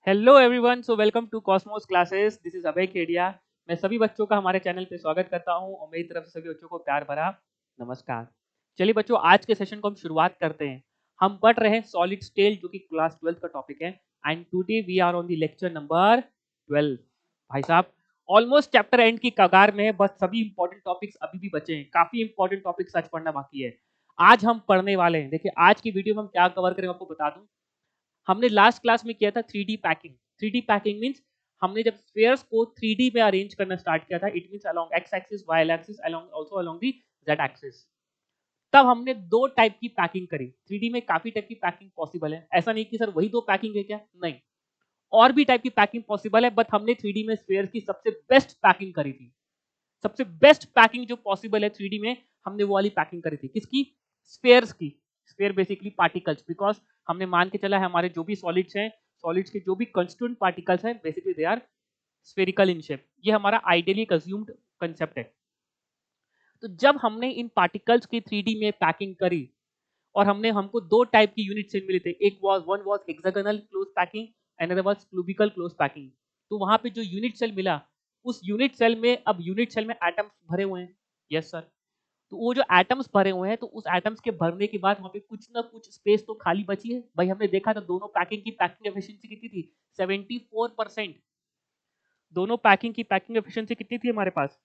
Hello everyone, so welcome to Cosmos classes. This is Abhay Khedia. मैं सभी बच्चों का हमारे चैनल पे स्वागत करता हूं और मेरी तरफ से सभी बच्चों को प्यार भरा नमस्कार। चलिए बच्चों, आज के सेशन को हम शुरुआत करते हैं। हम पढ़ रहे हैं सॉलिड स्टेट, जो कि क्लास 12 का टॉपिक है। And today we are on the lecture number 12। भाई साहब, ऑलमोस्ट चैप्टर एंड की कगार में है, बस सभी इंपॉर्टेंट टॉपिक्स अभी भी बचे हैं। काफी इंपॉर्टेंट टॉपिक्स आज पढ़ना बाकी है। आज हम पढ़ने वाले हैं, देखिए आज की वीडियो में हम क्या कवर करेंगे आपको बता दूं। हमने लास्ट क्लास में किया था 3D packing. 3D packing means हमने जब स्फीयर्स को 3D में अरेंज करना स्टार्ट किया था, it means along X axis, Y axis, along also along the Z axis. तब हमने दो टाइप की पैकिंग करी। 3D में काफी टाइप की पैकिंग पॉसिबल है, ऐसा नहीं कि सर वही दो पैकिंग है क्या, नहीं, और भी टाइप की पैकिंग पॉसिबल है। बट हमने 3D में स्फीयर्स की सबसे बेस्ट पैकिंग करी थी। सबसे बेस्ट पैकिंग जो पॉसिबल है 3D में, हमने वो वाली पैकिंग करी थी। किसकी? स्फीयर्स की। स्फीयर बेसिकली पार्टिकल्स, बिकॉज हमने मान के चला है हमारे जो भी सॉलिड्स हैं, सॉलिड्स के जो भी कंस्टिट्यूएंट पार्टिकल्स हैं, basically they are spherical in shape. ये हमारा आइडियली कंज्यूम्ड कंसेप्ट है। तो जब हमने इन पार्टिकल्स की 3D में पैकिंग करी और हमको दो टाइप की यूनिट सेल मिले थे, एक one was hexagonal close packing, another was cubical close packing. तो वहां पे जो यूनिट सेल मिला, उस यूनिट सेल में, अब यूनिट सेल में एटम्स भरे हुए हैं। Yes sir. तो वो जो एटम्स भरे हुए हैं, तो उस एटम्स के भरने के बाद वहां पे कुछ ना कुछ स्पेस तो खाली बची है। भाई हमने देखा था दोनों पैकिंग की पैकिंग एफिशिएंसी कितनी थी, 74%। दोनों पैकिंग की पैकिंग एफिशिएंसी कितनी थी हमारे पास?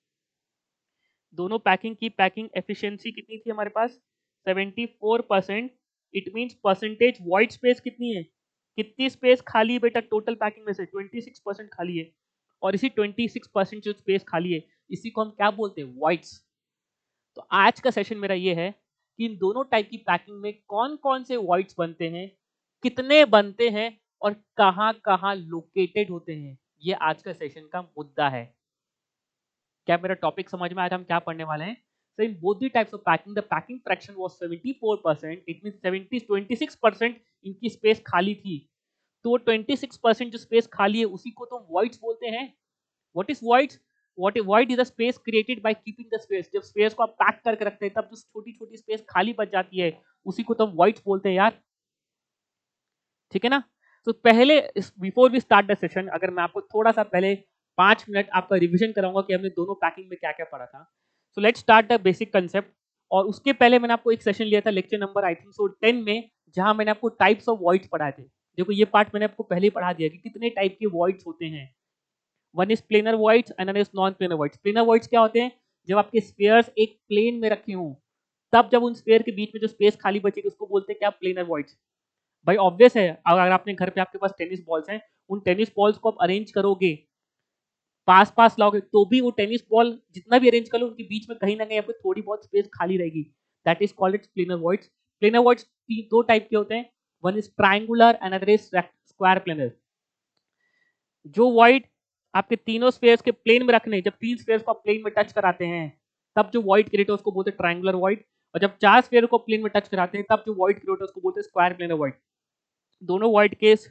दोनों पैकिंग की पैकिंग एफिशिएंसी कितनी थी हमारे पास? 74%। It means percentage white space कितनी है? कितनी स्पेस खाली है बेटा टोटल पैकिंग में से? 26% खाली है। और इसी 26% जो स्पेस खाली है, इसी को हम क्या बोलते हैं? वाइट्स। तो आज का सेशन मेरा ये है कि इन दोनों टाइप की पैकिंग में कौन कौन से वाइट्स बनते हैं, कितने बनते हैं, और कहां कहां लोकेटेड होते हैं। ये आज का सेशन का मुद्दा है। क्या मेरा टॉपिक समझ में आया था हम क्या पढ़ने वाले हैं? So in both the types of packing, the packing fraction was 74%. It means 26% इनकी स्पेस खाली थी। तो 26% जो स्पेस खाली है, उसी को तो हम voids बोलते हैं। What is voids? Void is a space created by keeping the space. जब स्पेस को आप पैक करके रखते हैं, तब जो छोटी छोटी स्पेस खाली बच जाती है, उसी को तो हम voids बोलते हैं यार। ठीक है ना? तो पहले before we start the session, अगर मैं आपको थोड़ा सा पहले 5 मिनट आपका रिवीजन कराऊंगा कि हमने दोनों पैकिंग में क्या क्या पढ़ा था। सो let's start the basic concept. और उसके पहले मैंने आपको एक सेशन लिया था, lecture number I think so 10 में, जहां मैंने आपको टाइप्स ऑफ वॉइड्स पढ़ाए थे। देखो ये पार्ट मैंने आपको पहले ही पढ़ा दिया कि कितने टाइप के वॉइड्स होते हैं। One is planar voids, another is non planar voids. Planar voids क्या होते हैं? जब आपके स्फीयर्स एक प्लेन में रखे हों, तब जब उन स्फीयर के बीच में जो स्पेस खाली बचेगी, उसको बोलते हैं क्या? Planar voids. भाई ऑब्वियस है, अगर आपने घर पे आपके पास टेनिस बॉल्स हैं, उन टेनिस बॉल्स को आप अरेंज करोगे, पास पास लाओगे, तो भी वो टेनिस बॉल जितना भी अरेंज कर लो, उनके बीच में कहीं ना कहीं आपको थोड़ी बहुत स्पेस खाली रहेगी। That is called it's planar voids. Planar voids दो टाइप के होते हैं, one is triangular, another is square planar. जो वॉइड आपके तीनों स्फीयर्स के प्लेन में रखने, जब तीन स्फीयर्स को आप प्लेन में टच कराते हैं, तब जो वॉइड क्रिएट है उसको बोलते हैं ट्राइंगुलर वॉइड। और जब चार स्फीयर को प्लेन में टच कराते हैं, तब जो वॉइड क्रिएट है उसको बोलते हैं स्क्वायर प्लेनर वॉइड। दोनों वॉइड केस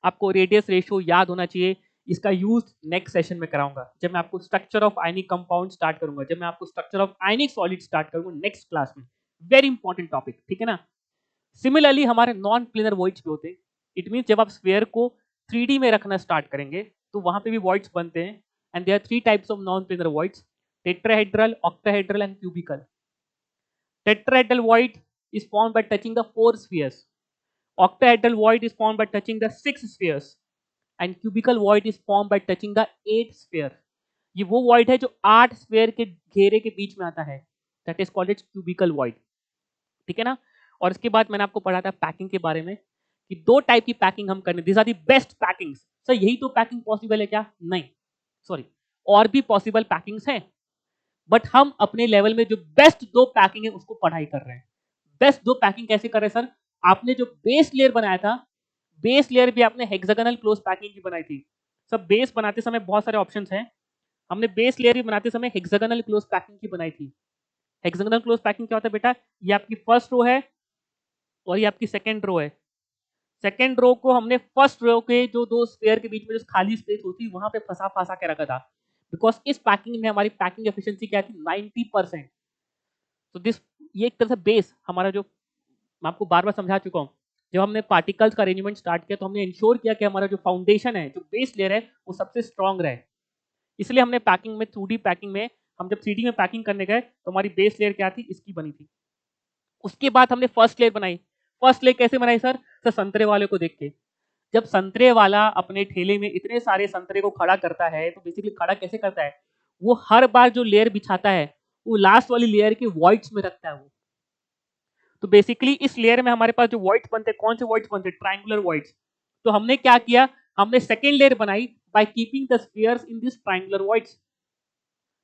आपको रेडियस रेशियो याद होना चाहिए। इसका यूज नेक्स्ट सेशन में कराऊंगा, जब मैं आपको structure of ionic compound start करूंगा, जब मैं आपको structure of ionic solid start करूंगा नेक्स्ट क्लास में। वेरी इंपॉर्टेंट टॉपिक, ठीक है ना? सिमिलरली हमारे नॉन प्लेनर वॉइड्स भी होते हैं। इट मीन जब आप स्फीयर को 3D में रखना स्टार्ट करेंगे, तो वहां पे भी वॉइड्स बनते हैं। And there are three types of non planar voids: tetrahedral, octahedral and cubical. Tetrahedral void is formed by touching the four spheres. Octahedral void is formed by touching the six spheres. And cubical void is formed by touching the eight sphere. ये वो void है जो 8 sphere के घेरे के बीच में आता है। That is called its cubical void. ठीक है ना? और इसके बाद मैंने आपको पढ़ा था पैकिंग के बारे में, कि दो टाइप की पैकिंग हम करने, this are the best packings. Sir यही तो पैकिंग पॉसिबल है क्या? नहीं, सॉरी, और भी पॉसिबल पैकिंग्स हैं, बट हम अपने लेवल में जो बेस्ट दो पैकिंग है उसको पढ़ाई कर रहे हैं। बेस्ट दो पैकिंग कैसे कर रहे हैं सर? आपने जो बेस लेयर बनाया था, बेस लेयर भी आपने हेक्सागोनल क्लोज पैकिंग की बनाई थी। सब बेस बनाते समय बहुत सारे ऑप्शंस हैं, हमने बेस लेयर भी बनाते समय हेक्सागोनल क्लोज पैकिंग की बनाई थी। हेक्सागोनल क्लोज पैकिंग क्या होता है बेटा? ये आपकी फर्स्ट रो है और ये आपकी सेकंड रो है। सेकंड रो को हमने फर्स्ट रो के जो दो स्पेयर के बीच में जो खाली स्पेस होती, वहां पे फंसा फंसा के रखा था। बिकॉज इस पैकिंग में हमारी पैकिंग एफिशिएंसी क्या थी? 90%। तो दिस, ये एक तरह से बेस हमारा, जो मैं आपको बार बार समझा चुका हूँ, जब हमने पार्टिकल्स का अरेंजमेंट स्टार्ट किया तो हमने इंश्योर किया कि हमारा जो फाउंडेशन है, जो बेस लेयर है, वो सबसे स्ट्रांग रहे। इसलिए हमने पैकिंग में 2D पैकिंग में हम जब 3D में पैकिंग करने गए तो हमारी बेस लेयर क्या थी, इसकी बनी थी। उसके बाद हमने फर्स्ट लेयर बनाई। फर्स्ट लेयर कैसे बनाई सर? सर संतरे वाले को देख के। जब संतरे वाला अपने ठेले में इतने सारे संतरे को खड़ा करता है तो बेसिकली खड़ा कैसे करता है, वो हर बार जो लेयर बिछाता है वो लास्ट वाली लेयर के वॉइड्स में रखता है वो। तो बेसिकली इस लेयर में हमारे पास जो वॉइड्स बनते हैं, कौन से वॉइड्स बनते हैं? Triangular voids. तो हमने क्या किया, हमने सेकेंड लेयर बनाई by keeping the spheres in this triangular voids.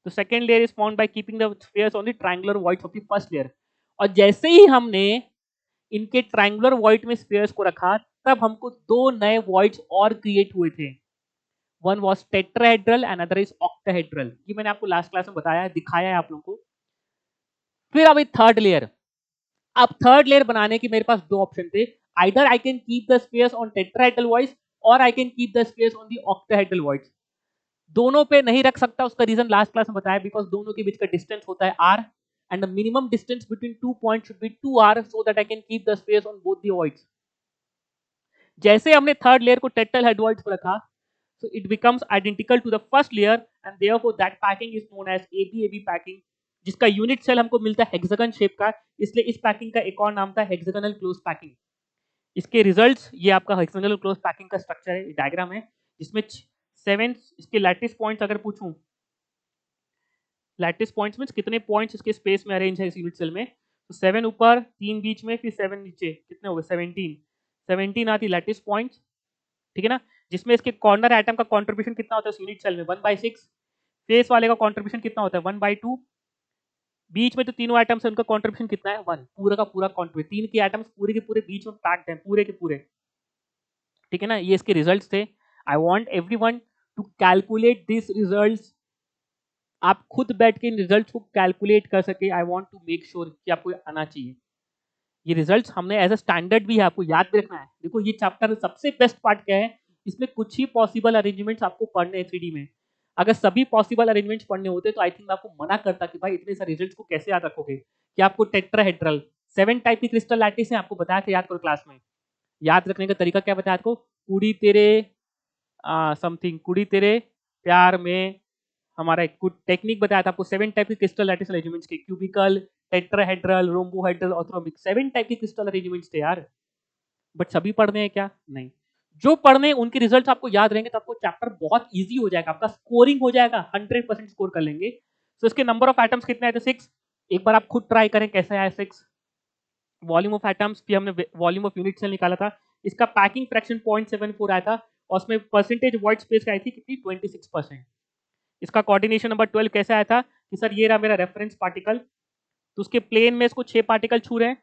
तो second layer is found by keeping the spheres on the triangular voids of the first layer. और जैसे ही हमने इनके ट्रायंगुलर वॉइड में स्फीयर्स को रखा, तब हमको दो नए वॉइड्स और क्रिएट हुए थे। One was tetrahedral and other is octahedral. ये मैंने आपको लास्ट क्लास में बताया है, दिखाया है आप लोगों को। फिर अब थर्ड लेयर। अब थर्ड लेयर बनाने की मेरे पास दो ऑप्शन थे, either I can keep the space on tetrahedral voids और I can keep the space on the octahedral voids. दोनों पे नहीं रख सकता, उसका रीजन लास्ट क्लास में बताया, बिकॉज दोनों के बीच का डिस्टेंस होता है r and the minimum distance between 2 points should be 2r so that I can keep the space on both the voids. जैसे हमने थर्ड लेयर को टेट्राहेड्रॉइड्स पर रखा, so it becomes identical to the first layer and therefore that packing is known as ABAB packing, जिसका unit cell हमको मिलता है hexagon shape का, इसलिए इस पैकिंग का एक और नाम था हेक्सागोनल क्लोज पैकिंग। इसके रिजल्ट्स, ये आपका हेक्सागोनल क्लोज पैकिंग का स्ट्रक्चर है, डायग्राम है, जिसमें 7 इसके लैटिस पॉइंट्स अगर पूछूं, लैटिस पॉइंट्स मींस कितने पॉइंट्स इसके स्पेस में अरेंज है इस यूनिट सेल में, तो 7 ऊपर, 3 बीच में, फिर 7 नीचे, कितने हो गए? 17 आती लैटिस पॉइंट्स, ठीक है ना, जिसमें इसके कॉर्नर एटम का कंट्रीब्यूशन कितना होता है यूनिट सेल में? 1/6। फेस वाले का कंट्रीब्यूशन कितना होता है? 1/2। बीच में तो तीनों एटम्स है, उनका कंट्रीब्यूशन कितना है? 1। पूरा का पूरा कंट्रीब्यूशन, तीन के एटम्स पूरे के पूरे बीच में पैक्ड हैं, पूरे के पूरे, ठीक है ना। ये इसके रिजल्ट्स थे। I want everyone to calculate this results. आप खुद बैठ के इन रिजल्ट्स को कैलकुलेट कर सके। I want to make sure कि आपको आना चाहिए। ये रिजल्ट्स हमने एज अ स्टैंडर्ड भी है, आपको याद भी रखना है। देखो ये चैप्टर सबसे बेस्ट पार्ट क्या है, इसमें कुछ ही पॉसिबल अरेंजमेंट्स आपको पढ़ने हैं 3D में। अगर सभी पॉसिबल अरेंजमेंट्स पढ़ने होते तो आई थिंक मैं आपको मना करता कि भाई इतने सारे रिजल्ट्स को कैसे याद रखोगे, कि आपको टेट्राहेड्रल 7 टाइप की क्रिस्टल लैटिस है, आपको बताया था, याद करो क्लास में। याद रखने का तरीका क्या बताया आपको? कुड़ी तेरे समथिंग, कुड़ी तेरे प्यार में, हमारा एक कुछ टेक्निक बताया था आपको। 7 टाइप के क्रिस्टल लैटिस अरेंजमेंट्स के, cubical, tetrahedral, rhombohedral, orthorhombic, 7 type के क्रिस्टल अरेंजमेंट्स थे यार। बट सभी पढ़ने हैं क्या? नहीं। जो पढ़ने उनके रिजल्ट्स आपको याद रहेंगे तो आपको चैप्टर बहुत इजी हो जाएगा, आपका स्कोरिंग हो जाएगा, 100% स्कोर कर लेंगे। तो इसके नंबर ऑफ एटम्स कितने आए थे? 6। एक बार आप खुद ट्राई करें कैसे आया 6। वॉल्यूम ऑफ एटम्स भी हमने वॉल्यूम ऑफ यूनिट सेल निकाला था, इसका पैकिंग फ्रैक्शन 0.74 आया था, और उसमें परसेंटेज वॉइड स्पेस का आई थी कितनी? 26%। इसका कोऑर्डिनेशन नंबर 12 कैसे आया था कि सर ये रहा मेरा रेफरेंस पार्टिकल, तो उसके प्लेन में इसको 6 पार्टिकल छू रहे हैं,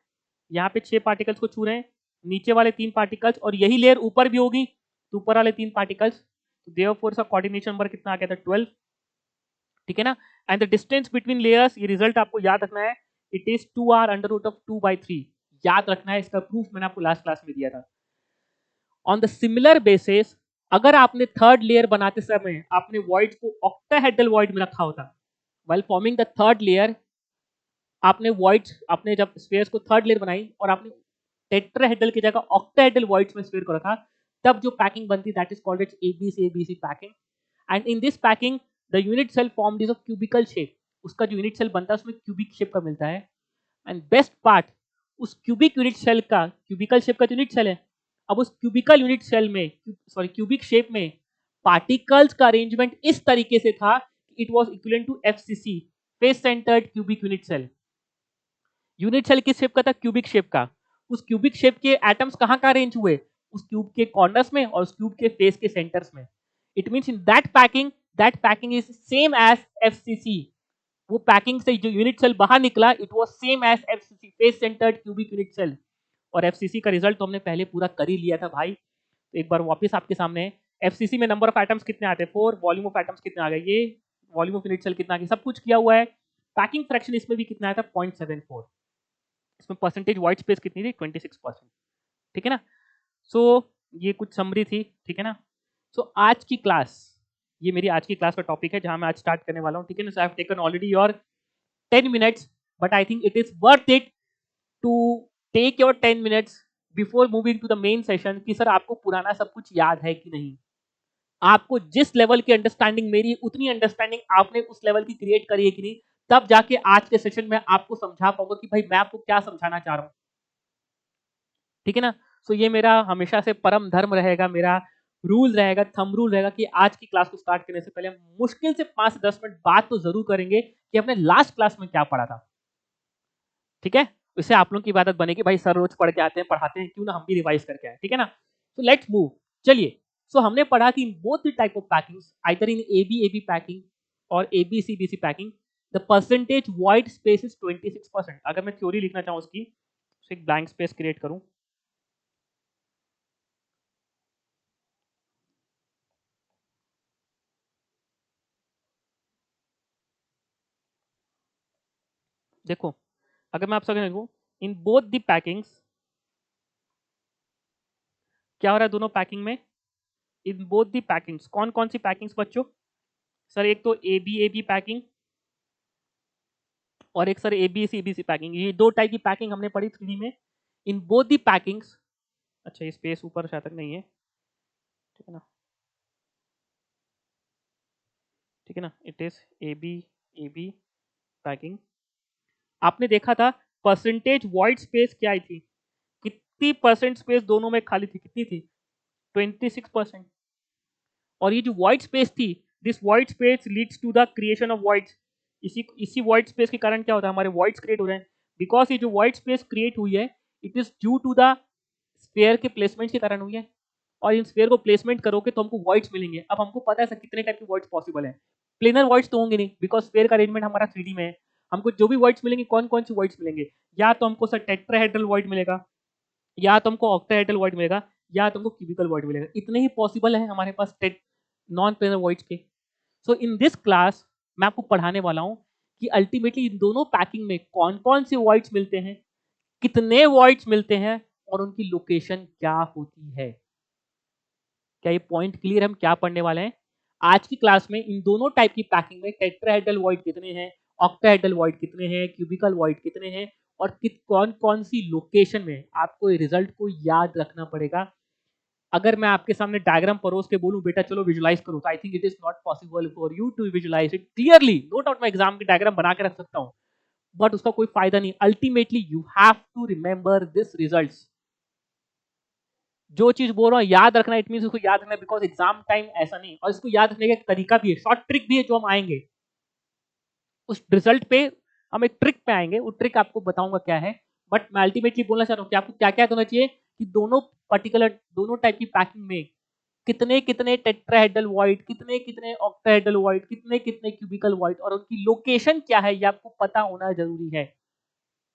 यहाँ पे 6 पार्टिकल्स को छू रहे हैं, नीचे वाले 3 पार्टिकल्स, और यही लेयर ऊपर भी होगी तो ऊपर वाले 3 पार्टिकल्स, तो देयरफॉर इसका कोऑर्डिनेशन नंबर कितना आ गया था? 12, ठीक है ना। And the distance between layers, ये रिजल्ट आपको याद रखना है, इट इज 2r√2/3। याद रखना है, इसका प्रूफ मैंने आपको लास्ट क्लास में दिया था। ऑन द सिमिलर बेसिस, अगर आपने थर्ड लेयर बनाते समय आपने वॉइड को ऑक्टाहेड्रल वॉइड में रखा होता, while forming the third layer, आपने वॉइड, आपने जब स्फीयर्स को थर्ड लेयर बनाई और आपने टेट्राहेड्रल की जगह ऑक्टाहेड्रल वॉइड्स में स्फीयर को रखा, तब जो पैकिंग बनती that is called its ABC packing. And in this packing the unit cell formed is of cubical shape. उसका जो यूनिट सेल बनता है उसमें क्यूबिक शेप का मिलता है। एंड बेस्ट पार्ट, उस क्यूबिक यूनिट सेल का, क्यूबिकल शेप का यूनिट सेल है, अब उस क्यूबिकल यूनिट सेल में, सॉरी क्यूबिक शेप में पार्टिकल्स का अरेंजमेंट इस तरीके से था, it was equivalent to FCC, face centered cubic unit cell. Unit cell किस शेप का था? क्यूबिक शेप का। उस क्यूबिक शेप के एटम्स कहाँ का अरेंज हुए? उस क्यूब के कॉर्नर्स में और उस क्यूब के फेस के सेंटर्स में। It means in that packing is same as FCC। वो पैकिंग से जो यूनिट सेल बाहर निकला, it was same as FCC, face centered cubic unit cell. और FCC का रिजल्ट तो हमने पहले पूरा कर ही लिया था भाई, तो एक बार वापस आपके सामने है। FCC में नंबर ऑफ एटम्स कितने आते हैं? 4। वॉल्यूम ऑफ एटम्स कितने आ गए? ये वॉल्यूम ऑफ यूनिट सेल कितना आ गया? सब कुछ किया हुआ है। पैकिंग फ्रैक्शन इसमें भी कितना आया था? 0.74। इसमें परसेंटेज वाइट स्पेस कितनी थी? 26%, ठीक है ना। सो ये कुछ समरी थी, ठीक है ना। सो आज की क्लास, ये मेरी आज की क्लास का टॉपिक है जहां मैं आज स्टार्ट करने वाला हूं, ठीक है ना। So I have taken already your 10 minutes, but I think it is worth it to take your 10 minutes before moving to the main session कि सर आपको पुराना सब कुछ याद है कि नहीं, आपको जिस लेवल की अंडरस्टैंडिंग मेरी उतनी अंडरस्टैंडिंग आपने उस लेवल की क्रिएट करी है कि नहीं, तब जाके आज के सेशन में आपको समझा पाऊंगा कि भाई मैं आपको क्या समझाना चाह रहा हूं। ठीक है ना। सो ये मेरा हमेशा से परम धर्म रहेगा, मेरा रूल रहेगा, थंब रूल रहेगा कि आज की क्लास को स्टार्ट करने से पहले हम मुश्किल से 5 से 10 मिनट बात तो जरूर करेंगे कि हमने लास्ट क्लास में क्या पढ़ा था। ठीक है, इससे आप लोगों की इबादत बनेगी, भाई सर रोज पढ़ के आते हैं, पढ़ाते हैं, क्यों ना हम भी रिवाइज करके आए। ठीक है ना। So let's move. चलिए, सो हमने पढ़ा कि both the type of packings, either in AB packing और ABC packing, the percentage void space is 26%। अगर मैं थ्योरी लिखना चाहूँ उसकी, तो एक ब्लैंक स्पेस क्रिएट करूं। देखो, अगर मैं आपसे देखूं, इन बोथ द पैकिंग्स क्या हो रहा है दोनों पैकिंग में, इन बोथ द पैकिंग्स कौन कौन सी पैकिंग्स बच्चों, सर एक तो एबी पैकिंग और एक सर एबीसी पैकिंग, ये दो टाइप की पैकिंग हमने पढ़ी 3D में। इन बोथ द पैकिंग्स, अच्छा ये स्पेस ऊपर शायद तक नहीं है, ठीक है ना, ठीक है ना, इट इज एबी पैकिंग। आपने देखा था परसेंटेज वॉइड स्पेस क्या आई थी, कितनी परसेंट स्पेस दोनों में खाली थी, कितनी थी, 26%। और ये जो वॉइड स्पेस थी, this void space leads to the creation of voids. इसी इसी वॉइड स्पेस के कारण क्या होता है, हमारे वॉइड्स क्रिएट हो रहे हैं। बिकॉज ये जो वॉइड स्पेस क्रिएट हुई है, it is due to the sphere के प्लेसमेंट के कारण हुई है। और इन स्फेयर को प्लेसमेंट करोगे तो हमको वॉइड्स मिलेंगे। अब हमको पता है सर कितने टाइप के वॉइड्स पॉसिबल है। प्लेनर वॉइड्स तो होंगे नहीं, बिकॉज स्फेयर का अरेंजमेंट हमारा 3D में है। हमको जो भी वॉइड्स मिलेंगे, कौन कौन सी वॉइड्स मिलेंगे, या तो हमको सर टेट्राहेड्रल वॉइड मिलेगा, या तो हमको ऑक्टाहेड्रल वॉइड मिलेगा, या तो हमको क्यूबिकल वॉइड मिलेगा। इतने ही पॉसिबल है हमारे पास नॉन प्लेनर वॉइड्स के। सो इन दिस क्लास मैं आपको पढ़ाने वाला हूँ कि अल्टीमेटली इन दोनों पैकिंग में कौन कौन से वॉइड्स मिलते हैं, कितने वॉइड्स मिलते हैं, और उनकी लोकेशन क्या होती है। क्या ये पॉइंट क्लियर, हम क्या पढ़ने वाले हैं आज की क्लास में। इन दोनों टाइप की पैकिंग में टेट्राहेड्रल वॉइड कितने हैं, ऑक्टाहेड्रल वॉइड कितने हैं, क्यूबिकल वॉइड कितने हैं, और कौन कौन सी लोकेशन में आपको रिजल्ट को याद रखना पड़ेगा। अगर मैं आपके सामने डायग्राम परोस के बोलूं बेटा चलो विजुलाइज करो, तो I think it is not possible for you to visualize it clearly. No doubt मैं एग्जाम की डायग्राम बना के रख सकता हूं, बट उसका कोई फायदा नहीं। Ultimately you have to remember this results. जो चीज बोल रहा हूँ याद रखना, इट मीन उसको याद रखना, बिकॉज एग्जाम टाइम ऐसा नहीं। और इसको याद रखने का एक तरीका भी है, शॉर्ट ट्रिक भी है, जो हम आएंगे उस रिजल्ट पे, हम एक ट्रिक पे आएंगे, वो ट्रिक आपको बताऊंगा क्या है। बट मैं अल्टीमेटली बोलना चाह रहा हूँ कि आपको क्या क्या होना चाहिए कि दोनों पर्टिकुलर, दोनों टाइप की पैकिंग में कितने कितने टेट्राहेड्रल वॉइड, कितने कितने ऑक्टाहेड्रल वॉइड, कितने कितने क्यूबिकल वॉइड, और उनकी लोकेशन क्या है, ये आपको पता होना जरूरी है।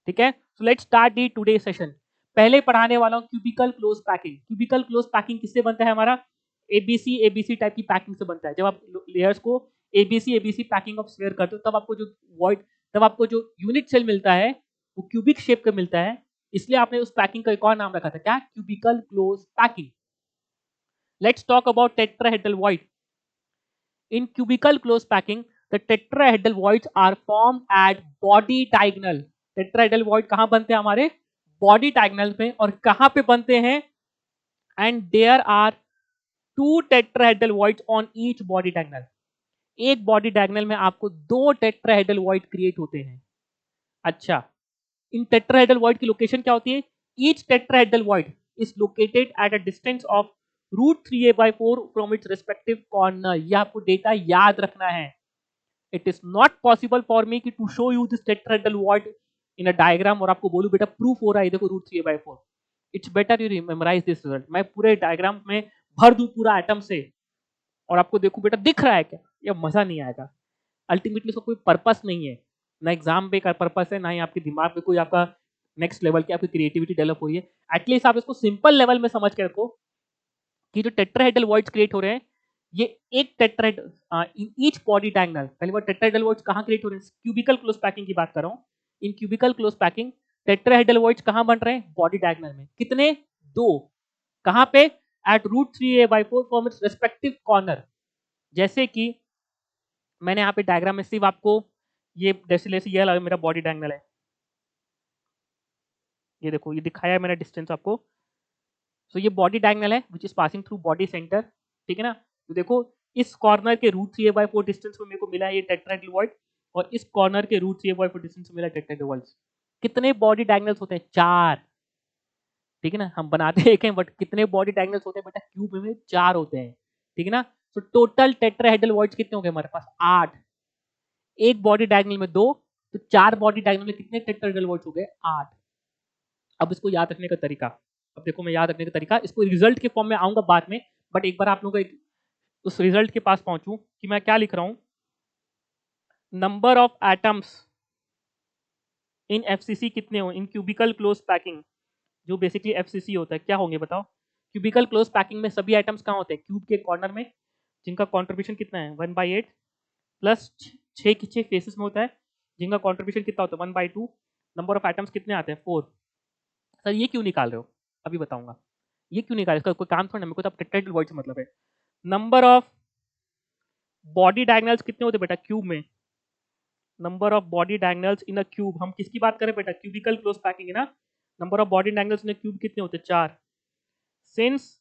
ठीक है, so let's start the today session. पहले पढ़ाने वाला हूं cubical close packing. Cubical close packing किससे बनता है, हमारा एबीसी टाइप की पैकिंग से बनता है। जब आप लेयर्स को एबीसी पैकिंग ऑफ स्फीयर करते हो, तब आपको जो वॉइड, तब आपको जो यूनिट सेल मिलता है वो क्यूबिक शेप का मिलता है। इसलिए आपने उस पैकिंग का एक और नाम रखा था, क्या, cubical close packing. Let's talk about tetrahedral void. In cubical closed packing, the tetrahedral voids are formed at body diagonal. Tetrahedral void कहाँ बनते हैं, हमारे body diagonal में। और कहाँ पे बनते हैं, and there are two tetrahedral voids on each body diagonal. एक body diagonal में आपको दो tetrahedral void create होते हैं। अच्छा, इन tetrahedral void की लोकेशन क्या होती है, each tetrahedral void is located at a distance of √3a/4 from its respective corner। यह आपको डेटा याद रखना है। It is not possible for me to show you this tetrahedral void in a diagram और आपको बोलूं बेटा प्रूफ हो रहा है, देखो √3a/4। It's better you memorize this result. मैं पूरे डायग्राम में भर दूं पूरा एटम से और आपको देखूं बेटा दिख रहा है क्या, ये मजा नहीं आएगा। अल्टीमेटली इसका कोई पर्पस नहीं है, ना एग्जाम पे का पर्पस है, ना ही आपके दिमाग में कोई आपका नेक्स्ट लेवल की आपकी क्रिएटिविटी डेवलप हो रही है। एटलीस्ट आप इसको सिंपल लेवल में समझ के रखो कि जो टेट्राहेड्रल वॉइड्स क्रिएट हो रहे हैं, ये एक टेट्राहेड इन ईच बॉडी डायगोनल। पहली बार टेट्राहेड्रल वॉइड्स कहां क्रिएट हो रहे हैं, क्यूबिकल क्लोज पैकिंग की बात कर रहा हूं। In cubical close packing tetrahedral voids कहां बन रहे हैं, बॉडी डायगोनल में। कितने, दो। कहां पे, at √3a/4 from its respective corner. जैसे कि मैंने यहाँ पे डायग्राम में सिर्फ आपको ये जैसे ये मेरा बॉडी डायगोनल है, ये देखो ये दिखाया है मैंने डिस्टेंस आपको सो ये बॉडी डायगोनल है which is passing through body centre, ठीक है ना। तो देखो इस कॉर्नर के रूट 3a/4 डिस्टेंस में मेरे को मिला है ये टेट्राहेड्रल वॉइड, और इस कॉर्नर के रूट 3a/4 डिस्टेंस में मिला टेट्राहेड्रल वॉइड। कितने बॉडी डायगोनल्स होते हैं? 4, ठीक है ना। हम बनाते एक हैं बट कितने बॉडी डायगोनल्स होते हैं बेटा? क्यूब में 4 होते हैं, ठीक है ना। तो टोटल टेट्राहेड्रल वॉइड्स कितने हो गए हमारे पास? 8। एक बॉडी डायगोनल में 2, तो 4 बॉडी डायगोनल में कितने टेट्राहेड्रल वॉइड्स हो गए? 8। अब इसको याद रखने का तरीका, अब देखो मैं याद रखने का तरीका, इसको रिजल्ट के फॉर्म में आऊंगा बाद में, बट एक बार आप लोगों को उस रिजल्ट के पास पहुंचूं कि मैं क्या लिख रहा हूं। Number of atoms in FCC कितने हो? इन क्यूबिकल क्लोज पैकिंग, जो बेसिकली एफसीसी होता है, क्या होंगे बताओ? क्यूबिकल क्लोज पैकिंग में सभी आइटम्स कहाँ होते हैं? क्यूब के कॉर्नर में, जिनका कॉन्ट्रीब्यूशन कितना है? 1/8 प्लस 6 के 6 फेसेस में होता है, जिनका कॉन्ट्रीब्यूशन कितना होता है? 1/2। नंबर ऑफ एटम्स कितने आते हैं? 4। सर ये क्यों निकाल रहे हो? अभी बताऊंगा ये क्यों निकाल, इसका कोई काम थोड़ा ना, मेरे को तो अब टेट्राहेड्रल वॉइड से मतलब है। नंबर ऑफ बॉडी डायगोनल्स कितने होते हैं बेटा क्यूब में? Number of body diagonals in a cube, हम किसकी बात करें बेटा? क्यूबिकल क्लोज पैकिंग है ना। Number of body diagonals in a cube कितने होते हैं? 4। Since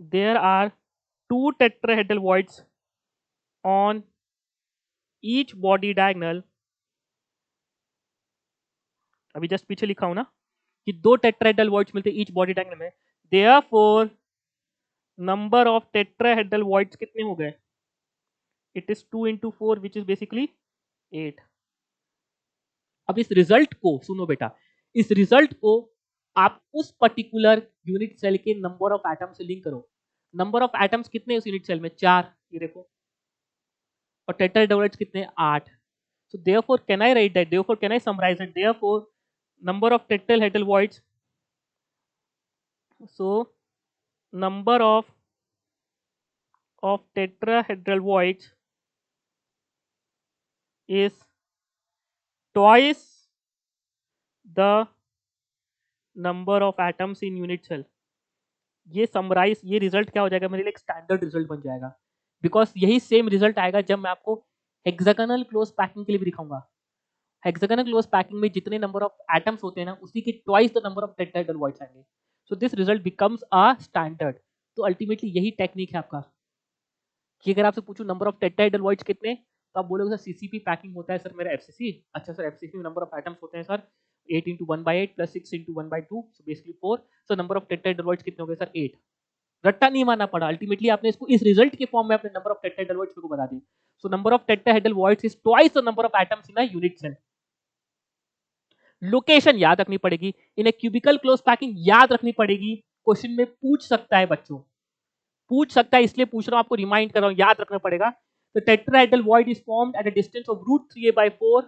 there are 2 tetrahedral voids on each body diagonal, अभी जस्ट पीछे लिखा हूं ना कि 2 tetrahedral voids मिलते हैं ईच बॉडी डायगोनल में, therefore number of tetrahedral voids कितने हो गए? It is 2 into 4 which is basically 8। अब इस रिजल्ट को सुनो बेटा, इस रिजल्ट को आप उस पर्टिकुलर यूनिट सेल के नंबर ऑफ एटम से लिंक करो। नंबर ऑफ एटम्स कितने उस यूनिट सेल में? 4, ये देखो। और टेट्राहेड्रल वॉइड्स कितने? 8। So therefore, can I write that? Therefore, can I summarize it? Therefore, number of tetrahedral voids. So number of tetrahedral voids is twice the number of atoms in unit cell. ये summarise, ये result क्या हो जाएगा मेरे लिए? एक standard result बन जाएगा, बिकॉज यही सेम रिजल्ट आएगा जब मैं आपको हेक्सागोनल क्लोज पैकिंग के लिए भी दिखाऊंगा। हेक्सागोनल क्लोज पैकिंग में जितने नंबर ऑफ एटम्स होते हैं ना, उसी के twice the number of tetrahedral voids आएंगे। So this result becomes a standard. तो अल्टीमेटली यही टेक्निक है आपका कि अगर आपसे पूछूं नंबर ऑफ टेट्राहेड्रल वॉइड्स कितने, तो आप बोलोगे सर सीसीपी पैकिंग होता है सर मेरा एफसीसी। अच्छा सर एफसीसी में नंबर ऑफ एटम्स होते हैं sir 8 into 1/8 plus 6 into 1/2, so basically 4। So number of tetrahedral voids कितने हो गए सर? 8। रट्टा नहीं मानना पड़ा, अल्टीमेटली आपने इसको इस रिजल्ट के फॉर्म में अपने नंबर ऑफ टेट्राहेड्रल वॉइड्स को बता दी। So number of tetrahedral voids is twice the number of atoms in a unit cell. Location याद रखनी पड़ेगी, in a cubical close packing याद रखनी पड़ेगी। क्वेश्चन में पूछ सकता है बच्चों, पूछ सकता है, इसलिए पूछ रहा हूं, आपको रिमाइंड कर रहा हूं, याद रखना पड़ेगा। तो tetrahedral void is formed eight a distance of √3a/4।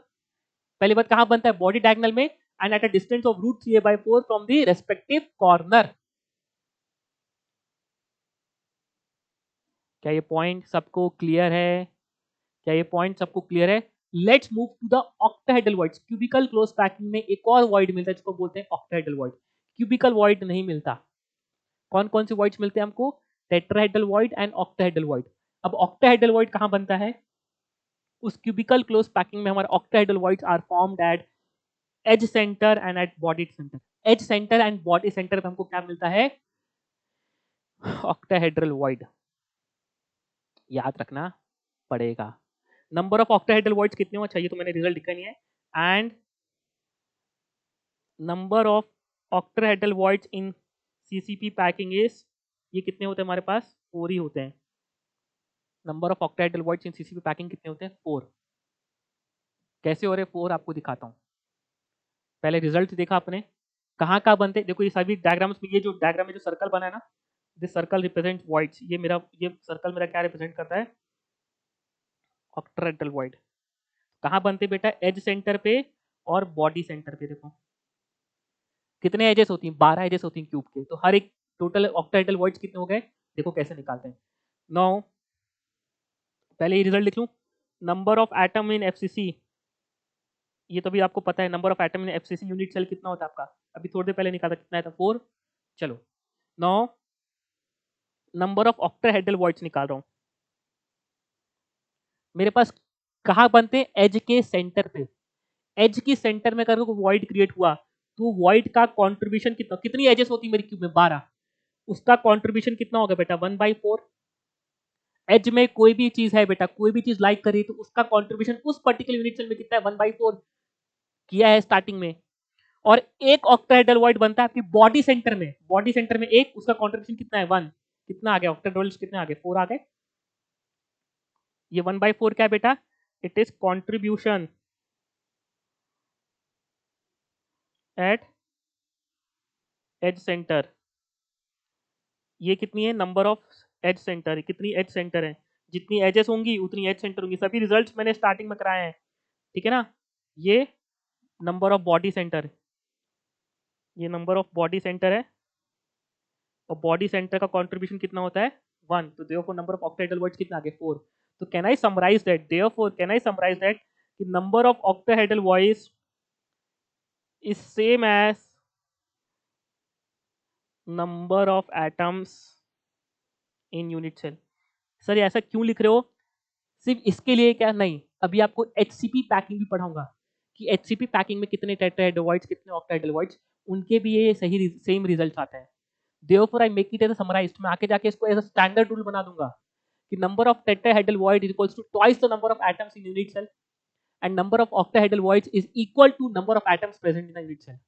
पहली बात कहां बनता है? बॉडी डायगोनल में, and eight a distance of √3a/4 from the respective corner. क्या ये पॉइंट सबको क्लियर है? क्या ये पॉइंट सबको क्लियर है? Let's move to the octahedral voids. Cubical close packing में एक और वॉइड मिलता है जिसको बोलते हैं ऑक्टाहेड्रल वॉइड। क्यूबिकल वॉइड नहीं मिलता। कौन कौन से वॉइड्स मिलते हैं हमको? Tetrahedral void and octahedral void. अब ऑक्टाहेड्रल वॉइड कहां बनता है? उस क्यूबिकल क्लोज पैकिंग में हमारे octahedral voids are formed at edge centre and at body center. Edge centre and body center पे हमको क्या मिलता है? Octahedral void. याद रखना पड़ेगा। नंबर ऑफ ऑक्टाहेड्रल वॉइड्स कितने हो? अच्छा ये तो मैंने रिजल्ट लिखा नहीं है। And number of octahedral voids in CCP packing is, ये कितने होते हैं हमारे पास? 4 ही होते हैं। Number of octahedral voids in CCP packing कितने होते हैं? 4। कैसे हो रहे 4 आपको दिखाता हूं। पहले रिजल्ट देखा आपने, कहाँ कहाँ बनते? देखो ये सभी डायग्राम्स में, ये जो डायग्राम में जो सर्कल बना है ना, दिस सर्कल रिप्रेजेंट वॉइड्स। ये सर्कल मेरा क्या रिप्रेजेंट करता है? Octahedral void. कहाँ बनते बेटा? एज सेंटर पे और बॉडी सेंटर पे। देखो कितने एजेस होती हैं? 12 एजेस होती हैं क्यूब के। तो हर एक टोटल ऑक्टाहेड्रल वॉइड्स कितने हो गए? देखो कैसे निकालते हैं। नाउ पहले ये रिजल्ट लिख लूं। Number of atom in FCC, ये तो भी आपको पता है। Number of atom in FCC unit cell कितना होता है आपका? अभी थोड़ी देर पहले निकाला, कितना था? 4। चलो now number of octahedral voids निकाल रहा हूं। मेरे पास कहाँ बनते हैं? एज के सेंटर पे। एज की सेंटर में अगर वॉइड क्रिएट हुआ तो वॉइड का कंट्रीब्यूशन कितना, कितनी एजेस होती मेरी क्यूब में 12, उसका कंट्रीब्यूशन कितना होगा बेटा 1/4। एज में कोई भी चीज है बेटा, कोई भी चीज लाइक करी तो उसका कंट्रीब्यूशन उस पर्टिकुलर यूनिट सेल में कितना है 1/4 किया है स्टार्टिंग में। और एक ऑक्टाहेड्रल वॉइड बनता है आपकी बॉडी सेंटर में, बॉडी सेंटर में एक, उसका कंट्रीब्यूशन कितना है 1, कितना आ गया ऑक्टाहेड्रल कितने आ गए 4 आ गए। ये 1/4 क्या है बेटा, it is contribution at edge centre. ये कितनी है नंबर ऑफ एज सेंटर, कितनी एज सेंटर है, जितनी एजेस होंगी उतनी एज सेंटर होंगी। सभी रिजल्ट्स मैंने स्टार्टिंग में कराए हैं, ठीक है ना। ये नंबर ऑफ बॉडी सेंटर, ये नंबर ऑफ बॉडी सेंटर है, और बॉडी सेंटर का कंट्रीब्यूशन कितना होता है 1, तो therefore number of octahedral voids कितना आ गया 4। तो can I summarise that, therefore can I summarise that कि number of octahedral voids is same as number of atoms in unit cell. Sir ऐसा क्यों लिख रहे हो, सिर्फ इसके लिए क्या, नहीं, अभी आपको एचसीपी पैकिंग भी पढ़ाऊंगा कि एचसीपी पैकिंग में कितने टेट्राहेड्रल कितने ऑक्टाहेड्रल, उनके भी ये सही सेम रिजल्ट आते हैं। Therefore I make it as a summarized, मैं आके जाके इसको एज अ स्टैंडर्ड रूल बना दूंगा कि number of tetrahedral void is equals to twice the number of atoms in unit cell and number of octahedral voids is equal to number of atoms present in the unit cell.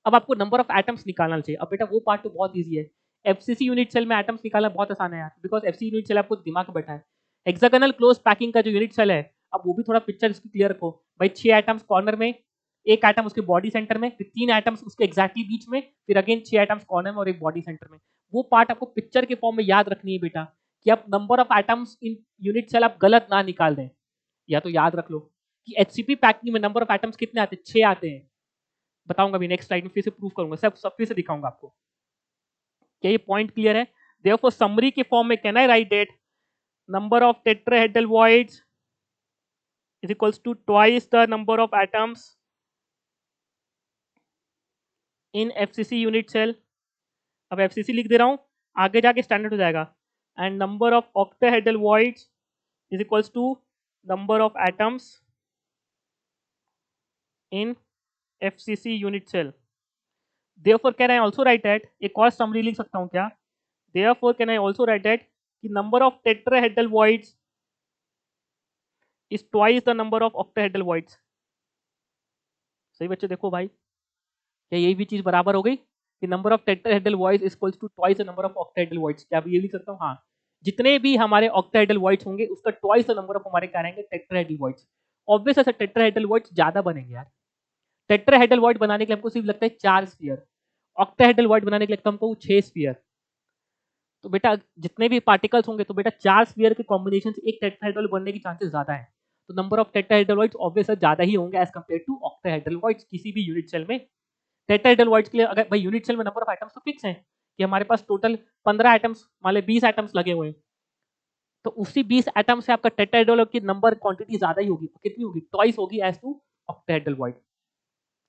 अब आपको number of atoms निकालना चाहिए। अब बेटा वो part तो बहुत easy है, एफसीसी यूनिट सेल में एटम्स निकालना बहुत आसान है यार, बिकॉज एफसीसी यूनिट सेल आपको दिमाग में बैठा है। हेक्सागोनल क्लोज पैकिंग का जो यूनिट सेल है, अब वो भी थोड़ा पिक्चर इसकी क्लियर रखो भाई, 6 एटम्स कॉर्नर में, एक एटम उसके बॉडी सेंटर में, फिर 3 एटम्स उसके एग्जैक्टली बीच में, फिर अगेन 6 एटम्स कॉर्नर में और एक बॉडी सेंटर में। वो पार्ट आपको पिक्चर के फॉर्म में याद रखनी है बेटा, कि आप number of atoms in unit cell आप गलत ना निकाल दें, या तो याद रख लो कि एचसीपी पैकिंग में नंबर ऑफ एटम्स कितने आते हैं, 6 आते हैं। बताऊंगा भी नेक्स्ट स्लाइड में, फिर से प्रूफ करूंगा, सब फिर से दिखाऊंगा आपको। क्या ये पॉइंट क्लियर है। देयरफॉर समरी के फॉर्म में can I right that number of tetrahedral voids is equals to twice the number of atoms in FCC unit cell। अब FCC लिख दे रहा हूं, आगे जाके स्टैंडर्ड हो जाएगा। And number of octahedral voids is equals to number of atoms in FCC unit cell। therefore can I also write that, एक और समरी लिख सकता हूं क्या, therefore can I also write that कि number of tetrahedral voids is twice the number of octahedral voids। सही बच्चे देखो भाई, क्या यही भी चीज बराबर हो गई कि number of tetrahedral voids is equals to twice the number of octahedral voids. क्या ये लिख सकता हूं, हाँ, जितने भी हमारे ऑक्टाहेड्रल वॉइड्स होंगे उसका ट्वाइस द नंबर ऑफ हमारे क्या रहेंगे टेट्राहेड्रल वॉइड्स। ऑब्वियस है टेट्राहेड्रल वॉइड्स ज्यादा बनेंगे यार। टेट्राहेड्रल वॉइड बनाने के लिए हमको सिर्फ लगता है 4 स्फीयर, ऑक्टाहेड्रल वॉइड बनाने के लिए लगता है हमको 6 स्फीयर। तो बेटा जितने भी पार्टिकल्स होंगे तो बेटा 4 स्फीयर के कॉम्बिनेशन से एक टेट्राहेड्रल बनने की चांसेस ज्यादा है। तो number of tetrahedral voids obvious ज्यादा ही होंगे as compare to octahedral voids किसी भी यूनिट सेल में। टेट्राहेड्रल वॉइड्स के लिए अगर भाई यूनिट सेल में नंबर ऑफ एटम्स तो फिक्स है कि हमारे पास टोटल 15 एटम्स, मान लो 20 एटम्स लगे हुए हैं, तो उसी 20 एटम से आपका टेट्राहेड्रल की नंबर क्वांटिटी ज्यादा ही होगी, कितनी होगी ट्वाइस होगी as two octahedral void.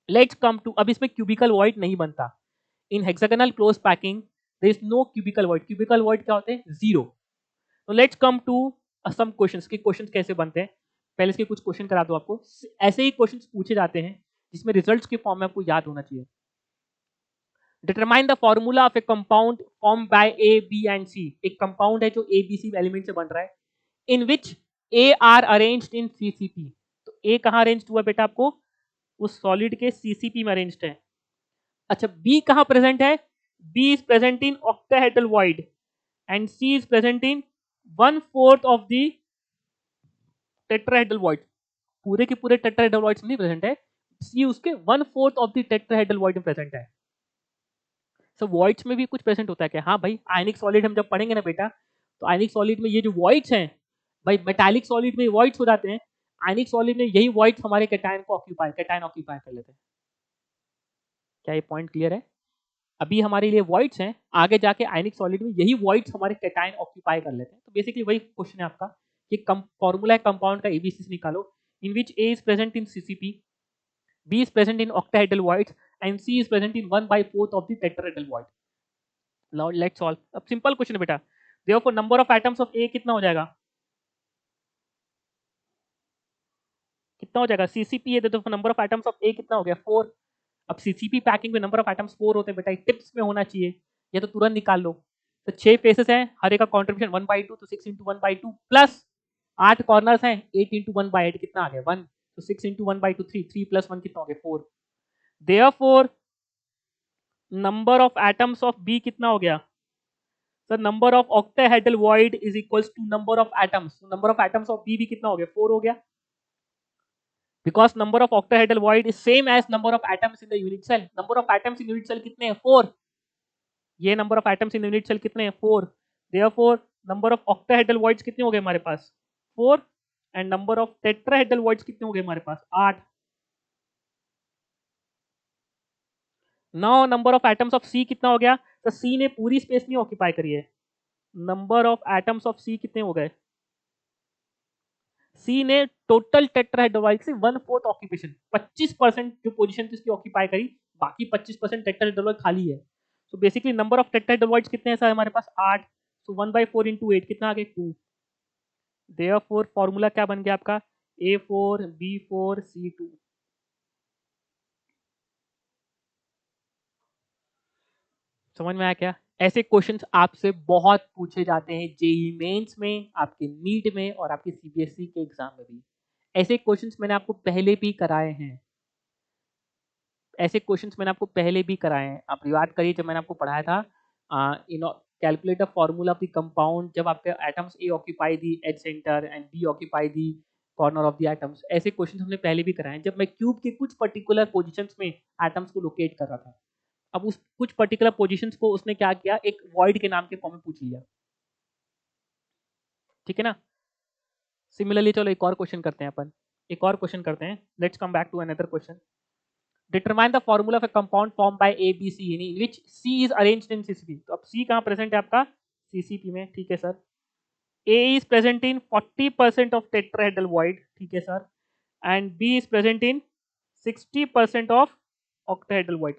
Let's come to, अब इसमें क्यूबिकल वॉइड नहीं बनता in hexagonal close packing, there is no cubical void. Cubical void क्या होते हैं, जीरो। तो let's come to some questions के क्वेश्चंस कैसे बनते हैं, पहले इसके कुछ क्वेश्चन करा दो आपको। ऐसे ही क्वेश्चंस पूछे जाते हैं जिसमें रिजल्ट्स के फॉर्म में आपको याद होना चाहिए। Determine the formula of a compound form by A B and C. एक कंपाउंड है जो ए बी सी एलिमेंट से बन रहा है, in which A are arranged in CCP. तो ए कहां अरेंज्ड हुआ बेटा, आपको उस सॉलिड के सीसीपी में अरेंज्ड है। अच्छा बी कहां प्रेजेंट है, B is present in octahedral void and C is present in 1/4 of the tetrahedral void. पूरे के पूरे टेट्राहेड्रल वॉइड में नहीं प्रेजेंट है, सी उसके 1/4 ऑफ द टेट्राहेड्रल वॉइड में प्रेजेंट है। सो वॉइड्स में भी कुछ प्रेजेंट होता है क्या, हाँ भाई, आयनिक सॉलिड हम जब पढ़ेंगे ना बेटा, तो आयनिक सॉलिड में ये जो वॉइड्स हैं भाई, मेटालिक सॉलिड में वॉइड्स हो जाते हैं, आयनिक सॉलिड में यही वॉइड्स हमारे कैटायन को ऑक्यूपाई कर लेते हैं। क्या ये पॉइंट क्लियर है। अभी हमारे लिए वॉइड्स हैं, आगे जाके आयनिक सॉलिड में यही वॉइड्स हमारे कैटायन ऑक्यूपाई कर लेते हैं। तो बेसिकली वही क्वेश्चन है आपका कि फॉर्मूला है कंपाउंड का एबीसी से निकालो, in which A is present in CCP, B is present in octahedral voids and C is present in 1/4 of the tetrahedral void. Now let's solve. अब सिंपल क्वेश्चन है बेटा, therefore number of atoms of A कितना हो जाएगा, कितना हो जाएगा, CCP है तो number of atoms of A कितना हो गया 4। अब सीसीपी पैकिंग में नंबर ऑफ एटम्स 4 होते हैं बेटा, टिप्स में होना चाहिए, ये तो तुरंत निकाल लो। तो 6 फेसेस हैं, हर एक का कंट्रीब्यूशन 1/2, तो 6 × 1/2 प्लस 8 कॉर्नर्स हैं, 8 × 1/8 कितना आ गया 1, तो 6 × 1/2 3, 3 + 1 कितना हो गया 4। Therefore number of atoms of B कितना हो गया sir, number of octahedral void is equals to number of atoms, number of atoms of B भी कितना हो गया 4 हो गया, because number of octahedral void is same as number of atoms in the unit cell. Number of atoms in unit cell कितने हैं 4, ये number of atoms in the unit cell कितने हैं 4, therefore number of octahedral voids कितने हो गए हमारे पास 4 and number of tetrahedral voids कितने हो गए हमारे पास 8। now number of atoms of C कितना हो गया, तो C ने पूरी स्पेस नहीं ऑक्यूपाई करी है, number of atoms of C कितने हो गए, सी ने टोटल टेट्राहेड्रल से 1/4 ऑक्यूपेशन, 25% जो पोजीशन इसकी ऑक्यूपाई करी, बाकी 25% टेट्राहेड्रल खाली है। So basically number of tetrahedral कितने हैं सर हमारे पास 8, सो 1/4 × 8 कितना आ गया 2। देयरफॉर फॉर्मूला क्या बन गया आपका A4B4C2। समझ में आया क्या? ऐसे क्वेश्चंस आपसे बहुत पूछे जाते हैं जेईई मेंस में, आपके नीट में और आपके सीबीएसई के एग्जाम में भी। ऐसे क्वेश्चंस मैंने आपको पहले भी कराए हैं, ऐसे क्वेश्चंस मैंने आपको पहले भी कराए हैं। आप याद करिए जब मैंने आपको पढ़ाया था calculate the formula of the compound, जब आपके atoms A occupy the edge centre and B occupy the corner of the atoms, ऐसे क्वेश्चंस हमने पहले भी कराए हैं जब मैं क्यूब के कुछ पर्टिकुलर पोजीशंस में एटम्स को लोकेट कर रहा था। अब उस कुछ पर्टिकुलर पोजीशंस को उसने क्या किया, एक वॉइड के नाम के फॉर्म में पूछ लिया, ठीक है ना। सिमिलरली चलो एक और क्वेश्चन करते हैं अपन, एक और क्वेश्चन करते हैं, let's come back to another question. Determine the formula of a compound formed by ABC in which C is arranged in CCP। तो अब C कहाँ प्रेजेंट है आपका CCP में, ठीक है sir. A is present in 40% of tetrahedral void, ठीक है sir, and B is present in 60% of octahedral void।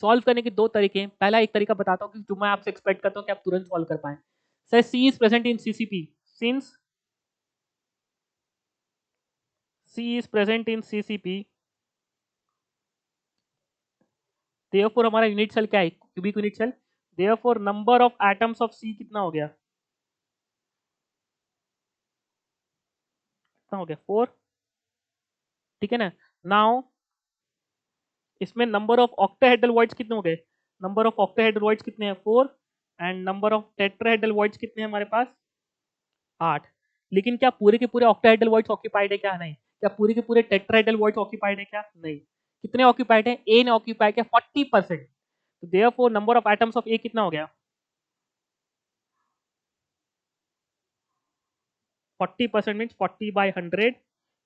Solve करने के दो तरीके हैं, पहला एक तरीका बताता हूँ कि जो मैं आपसे एक्सपेक्ट करता हूँ कि आप तुरंत सॉल्व कर पाए। Sir C is present in CCP, since C is present in CCP, therefore हमारा यूनिट सेल क्या है, cubic unit cell, therefore number of atoms of C कितना हो गया, कितना हो गया 4, ठीक है ना। नाउ इसमें नंबर ऑफ ऑक्टाहेड्रल वॉइड्स कितने हो गए, नंबर ऑफ ऑक्टाहेड्रल वॉइड्स कितने हैं 4 and number of tetrahedral voids कितने हैं हमारे पास 8। लेकिन क्या पूरे के पूरे ऑक्टाहेड्रल वॉइड्स ऑक्यूपाइड है क्या, नहीं। क्या पूरे के पूरे टेट्राहेड्रल वॉइड्स ऑक्यूपाइड है क्या, नहीं। कितने ऑक्यूपाइड है, ए ने ऑक्यूपाई किया 40%, तो therefore number of atoms of A कितना हो गया 40% मींस 40/100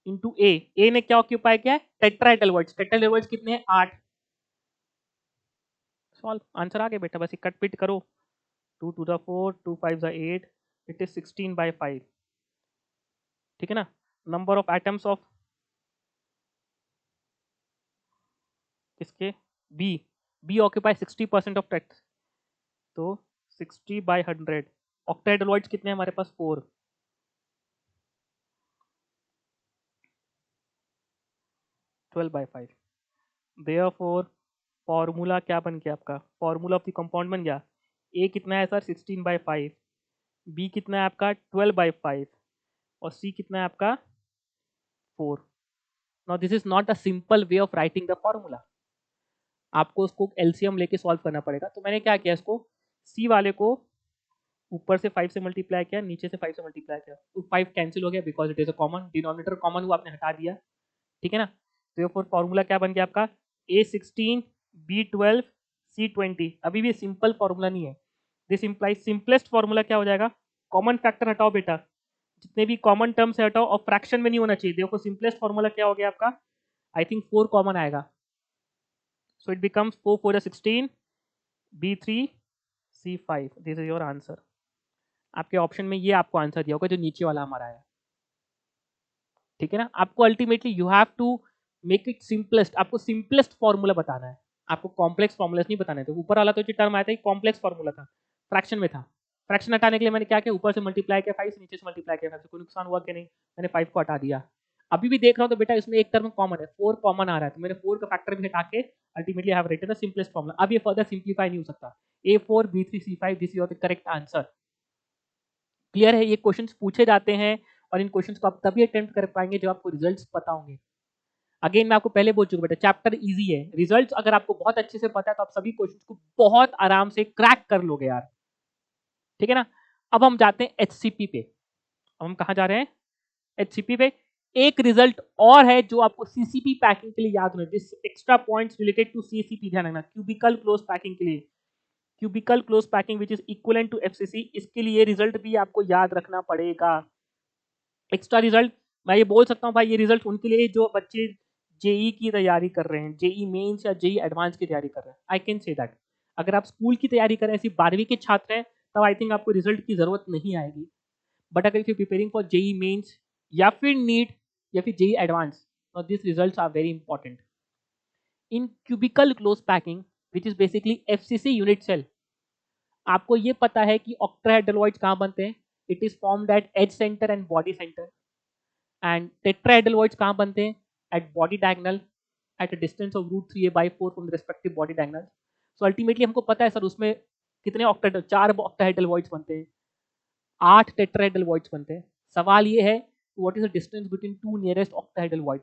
इंटू ए ने क्या ऑक्यूपाई किया है टेट्राहेड्रल वॉइड्स, टेट्राहेड्रल वॉइड्स कितने हैं 8। सॉल्व, आंसर आ गया बेटा, बस कट पिट करो, 2 to the 4, 2 5 the 8, it is 16/5, ठीक है ना। नंबर ऑफ एटम्स ऑफ किसके B, B occupy 60% of tet, तो 60/100, ऑक्टाहेड्रल वॉइड्स कितने हैं हमारे पास 4, 12/5। देयरफॉर फॉर्मूला क्या बन गया आपका, फॉर्मूला ऑफ द कंपाउंड बन गया, ए कितना है सर 16/5, बी कितना है आपका 12/5 और सी कितना है आपका 4। Now this is not a simple way of writing the formula, आपको उसको एलसीएम लेके सॉल्व करना पड़ेगा। तो मैंने क्या किया, इसको सी वाले को ऊपर से 5 से मल्टीप्लाई किया, नीचे से 5 से मल्टीप्लाई किया, तो 5 कैंसिल हो गया because it is a common denominator, common वो आपने हटा दिया, ठीक है ना। तो फिर फॉर्मूला क्या बन गया आपका A16 B12 C20। अभी भी सिंपल फॉर्मूला नहीं है, दिस इंप्लाइज सिंपलेस्ट फॉर्मूला क्या हो जाएगा, कॉमन फैक्टर हटाओ बेटा, जितने भी कॉमन टर्म्स है हटाओ और फ्रैक्शन में नहीं होना चाहिए। देखो सिंपलेस्ट फॉर्मूला क्या हो गया आपका, आई थिंक 4 कॉमन आएगा, so it becomes 4 4 16 B3 C5, this is your answer. आपके ऑप्शन में ये आपको आंसर दिया होगा जो नीचे वाला हमारा है, ठीक है ना। आपको ultimately you have to make it simplest, आपको सिंपलेस्ट फॉर्मूला बताना है, आपको कॉम्प्लेक्स फॉर्मूलाज नहीं बताने। तो ऊपर वाला तो जो टर्म आया था कॉम्प्लेक्स फॉर्मूला था, फ्रैक्शन में था, फ्रैक्शन हटाने के लिए मैंने क्या किया, ऊपर से मल्टीप्लाई किया 5 से, नीचे से मल्टीप्लाई किया 5 से, कोई नुकसान हुआ कि नहीं, मैंने 5 को हटा दिया। अभी भी देख रहा हूँ तो बेटा इसमें एक टर्म कॉमन है, 4 कॉमन आ रहा है, तो मैंने 4 का फैक्टर भी हटा के ultimately I have written the simplest formula. अब ये फर्दर सिंप्लीफाई नहीं हो सकता। A4 B3 C5 this is your correct answer. Clear है? ये क्वेश्चंस पूछे जाते हैं और इन क्वेश्चंस को आप तभी अटेम्प्ट कर पाएंगे जब आपको रिजल्ट्स पता होंगे। अगेन मैं आपको पहले बोल चुका बेटा, चैप्टर इजी है, रिजल्ट्स अगर आपको बहुत अच्छे से पता है तो आप सभी क्वेश्चंस को बहुत आराम से क्रैक कर लोगे यार। ठीक है ना? अब हम जाते हैं एचसीपी पे। अब हम कहाँ जा रहे हैं? एचसीपी पे। एक रिजल्ट और है जो आपको सीसीपी पैकिंग के लिए याद होना, this extra points related to CCP ध्यान रखना, क्यूबिकल क्लोज पैकिंग के लिए, cubical close packing which is equivalent to FCC, इसके लिए रिजल्ट भी आपको याद रखना पड़ेगा। एक्स्ट्रा रिजल्ट मैं ये बोल सकता हूँ भाई, ये रिजल्ट उनके लिए जो बच्चे जेई की तैयारी कर रहे हैं, जेई मेंस या जेई एडवांस की तैयारी कर रहे हैं, आई कैन से दैट। अगर आप स्कूल की तैयारी कर रहे हैं, ऐसी 12वीं के छात्र हैं, तब आई थिंक आपको रिजल्ट की जरूरत नहीं आएगी। बट अगर if you preparing for JEE Mains या फिर नीट या फिर जेई एडवांस, तो this results are very important. In cubical close packing which is basically FCC unit cell, आपको ये पता है कि ऑक्टाहेड्रल कहाँ बनते हैं? It is formed at edge centre and body center. And tetrahedral कहाँ बनते हैं? At body diagonal at a distance of √3a/4 from the respective body diagonal. So ultimately हमको पता है सर उसमें कितने ऑक्टाहेड्रल, 4 ऑक्टाहेड्रल बनते हैं, 8 टेट्राहेड्रल बनते हैं। सवाल ये है what is the distance between two nearest octahedral void,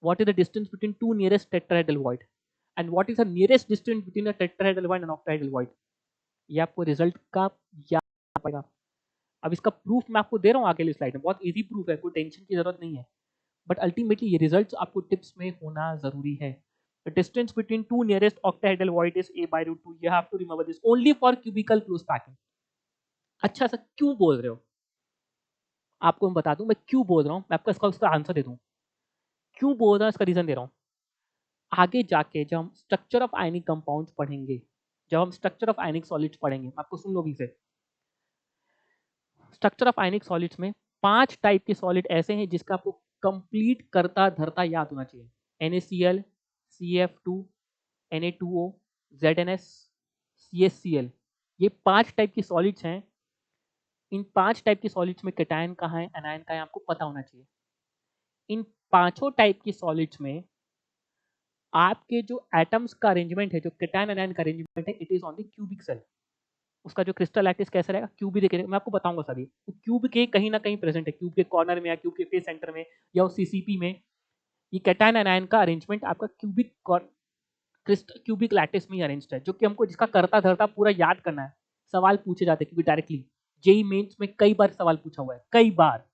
what is the distance between two nearest tetrahedral void, and what is the nearest distance between the tetrahedral void and octahedral void. ये आपको result का याद पड़ेगा। अब इसका proof मैं आपको दे रहा हूँ आगे वाली स्लाइड में, बहुत इजी प्रूफ है, कोई टेंशन की जरूरत नहीं है। बट अल्टीमेटली ये रिजल्ट्स आपको टिप्स में होना जरूरी है। The distance between two nearest octahedral void is a/√2. You have to remember this only for cubical close packing. अच्छा सर क्यों बोल रहे हो? आपको मैं बता दूं मैं क्यों बोल रहा हूँ, मैं आपको इसका आंसर दे दूं। क्यों बोल रहा हूँ इसका रीजन दे रहा हूँ। आगे जाके जब हम स्ट्रक्चर ऑफ आयनिक कंपाउंड्स पढ़ेंगे, जब हम स्ट्रक्चर ऑफ आयनिक सॉलिड्स पढ़ेंगे, आपको सुन लो भी से, स्ट्रक्चर ऑफ आयनिक सॉलिड्स में 5 टाइप के सॉलिड ऐसे हैं जिसका आपको कंप्लीट करता धरता याद होना चाहिए। NaCl, CF2, Na2O, ZnS, CaCl, ये 5 टाइप की सॉलिड्स हैं। इन 5 टाइप की सॉलिड्स में कैटायन कहाँ है, एनायन कहाँ है, आपको पता होना चाहिए। इन पांचों टाइप की सॉलिड्स में आपके जो एटम्स का अरेंजमेंट है, जो कैटायन एनायन का अरेंजमेंट है, it is on the cubic cell. उसका जो क्रिस्टल लैटिस कैसा रहेगा, क्यूब ही मैं आपको बताऊंगा सभी। तो क्यूब के कहीं ना कहीं प्रेजेंट है, क्यूब के कॉर्नर में या क्यूब के फेस सेंटर में या सीसीपी में, ये कैटायन एनायन का अरेंजमेंट आपका क्यूबिक लैटिस में अरेंज्ड है, जो कि हमको जिसका करता धरता पूरा याद करना है। सवाल पूछे जाते हैं क्योंकि डायरेक्टली जेई मेंस में कई बार सवाल पूछा हुआ है, कई बार।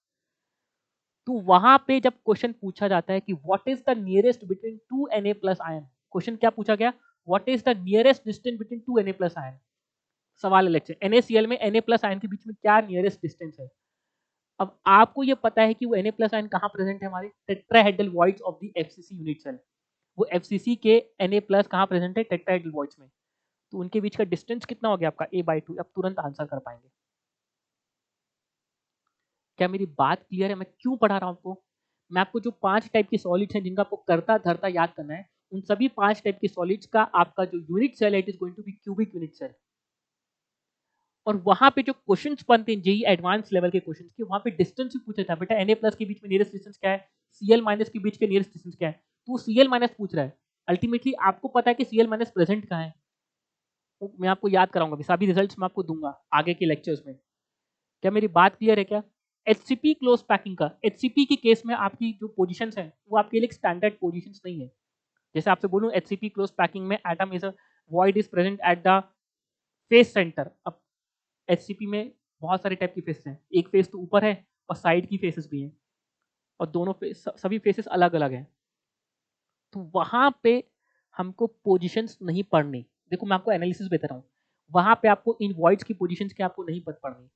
तो वहां पे जब क्वेश्चन पूछा जाता है कि what is the nearest between 2 Na+ ion, question क्या पूछा गया, what is the nearest distance between 2 Na+ ion. सवाल अलग से, NaCl में Na+ आयन के बीच में क्या नियरेस्ट डिस्टेंस है। अब आपको ये पता है कि वो Na+ आयन कहाँ प्रेजेंट है, हमारे tetrahedral voids of the FCC unit cell. वो एफसीसी के Na+ कहाँ प्रेजेंट है, टेट्राहेड्रल वॉइड्स में। तो उनके बीच का डिस्टेंस कितना हो गया आपका, a/2। अब तुरंत आंसर कर पाएंगे। क्या मेरी बात क्लियर है? मैं क्यों पढ़ा रहा हूं आपको? मैं आपको जो 5 टाइप की सॉलिड्स हैं जिनका आपको करता धरता याद करना है, उन सभी 5 टाइप की सॉलिड्स का आपका जो यूनिट सेल है, it is going to be cubic unit cell. और वहां पे जो क्वेश्चंस बनते हैं जेई एडवांस लेवल के क्वेश्चंस के, वहां पे डिस्टेंस भी पूछा था, बेटा Na+ के बीच में नियरेस्ट डिस्टेंस क्या है, Cl- के बीच के नियरेस्ट डिस्टेंस क्या है। तो Cl- पूछ रहा है। अल्टीमेटली आपको पता है कि Cl- प्रेजेंट कहाँ है, मैं आपको याद कराऊंगा, सभी रिजल्ट्स मैं आपको दूंगा आगे के लेक्चर्स में। क्या मेरी बात क्लियर है क्या? एचसीपी क्लोज पैकिंग का, एचसीपी के केस में आपकी जो पोजीशंस हैं वो आपके लिए स्टैंडर्ड पोजीशंस नहीं है। जैसे आपसे बोलूं एचसीपी क्लोज पैकिंग में atom is void is present at the face centre. अब एचसीपी में बहुत सारे टाइप की फेस हैं, एक फेस तो ऊपर है और साइड की फेसेस भी हैं, और दोनों फेस, सभी फेसेस अलग अलग हैं। तो वहां पे हमको पोजीशंस नहीं पढ़नी। देखो मैं आपको एनालिसिस बता रहा हूँ, वहां पे आपको इन वॉइड्स की पोजीशंस के आपको नहीं पढ़नी।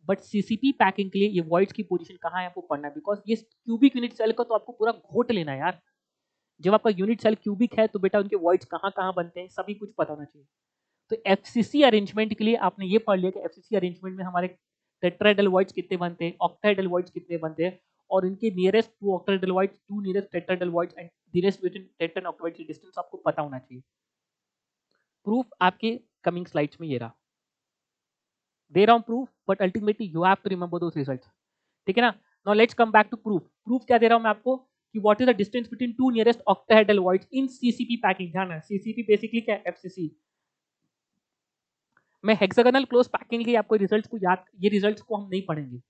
बट सीसीपी पैकिंग के लिए ये वॉइड्स की पोजीशन कहाँ है आपको पढ़ना है, बिकॉज ये क्यूबिक यूनिट सेल का तो आपको पूरा घोट लेना है यार। जब आपका यूनिट सेल क्यूबिक है तो बेटा उनके वॉइड्स कहाँ कहाँ बनते हैं सभी कुछ पता होना चाहिए। तो एफसीसी अरेंजमेंट के लिए आपने ये पढ़ लिया कि एफसीसी अरेंजमेंट में हमारे टेट्राहेड्रल वॉइड्स कितने बनते हैं, ऑक्टाहेड्रल वॉइड्स कितने बनते हैं, और इनके nearest two octahedral voids, two nearest tetrahedral voids and nearest between tetra and octahedral की डिस्टेंस आपको पता होना चाहिए। प्रूफ आपके कमिंग स्लाइड्स में ये रहा, दे रहा हूं proof, but ultimately you have to remember those results. ठीक है ना? Now let's come back to proof. Proof क्या दे रहा हूं मैं आपको कि what is the distance between two nearest octahedral voids in CCP packing. ध्यान है, सीसीपी बेसिकली क्या है, एफसीसी। मैं हेक्सागोनल क्लोज पैकिंग के आपको रिजल्ट्स को याद, ये रिजल्ट्स को हम नहीं पढ़ेंगे।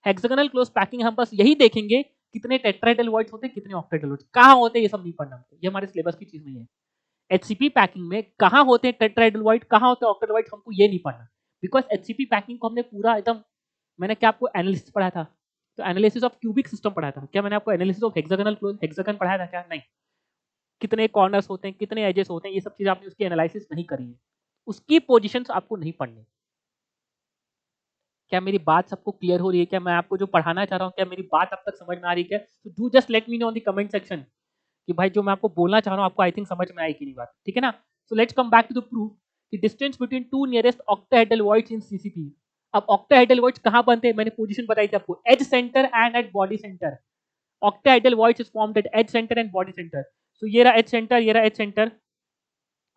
हेक्सागोनल क्लोज पैकिंग हम बस यही देखेंगे कितने टेट्राहेड्रल वॉइड्स होते हैं, कितने ऑक्टाहेड्रल वॉइड्स कहां होते हैं, ये सब नहीं पढ़ना हमको, ये हमारे सिलेबस की चीज नहीं है। एचसीपी पैकिंग में कहां होते हैं टेट्राहेड्रल वॉइड, कहां होते हैं ऑक्टाहेड्रल वॉइड, हमको ये नहीं पढ़ना। बिकॉज एचसीपी पैकिंग को हमने पूरा एकदम, मैंने क्या आपको एनालिसिस पढ़ा था, तो एनालिसिस ऑफ क्यूबिक सिस्टम पढ़ा था क्या, मैंने आपको analysis of hexagonal close hexagon पढ़ाया था क्या, नहीं। कितने कॉर्नर्स होते हैं, कितने एजेस होते हैं, ये सब चीजें आपने उसकी एनालिसिस नहीं करी है, उसकी पोजीशंस आपको नहीं पढ़नी। क्या मेरी बात सबको क्लियर हो रही है, क्या मैं आपको जो पढ़ाना चाह रहा हूँ क्या मेरी बात अब तक समझ में आ रही है क्या, तो do just let me know on the comment section कि भाई जो मैं आपको बोलना चाह रहा हूँ आपको आई थिंक समझ में आई कि नहीं बात, ठीक है ना। So let's come back to the proof कि distance between two nearest octahedral voids in CCP. अब ऑक्टाहेड्रल वॉइड्स कहां बनते हैं, मैंने पोजीशन बताई थी आपको, edge centre and at body centre. Octahedral voids is formed at edge centre and body centre. So ये रहा एज सेंटर, ये रहा एज सेंटर,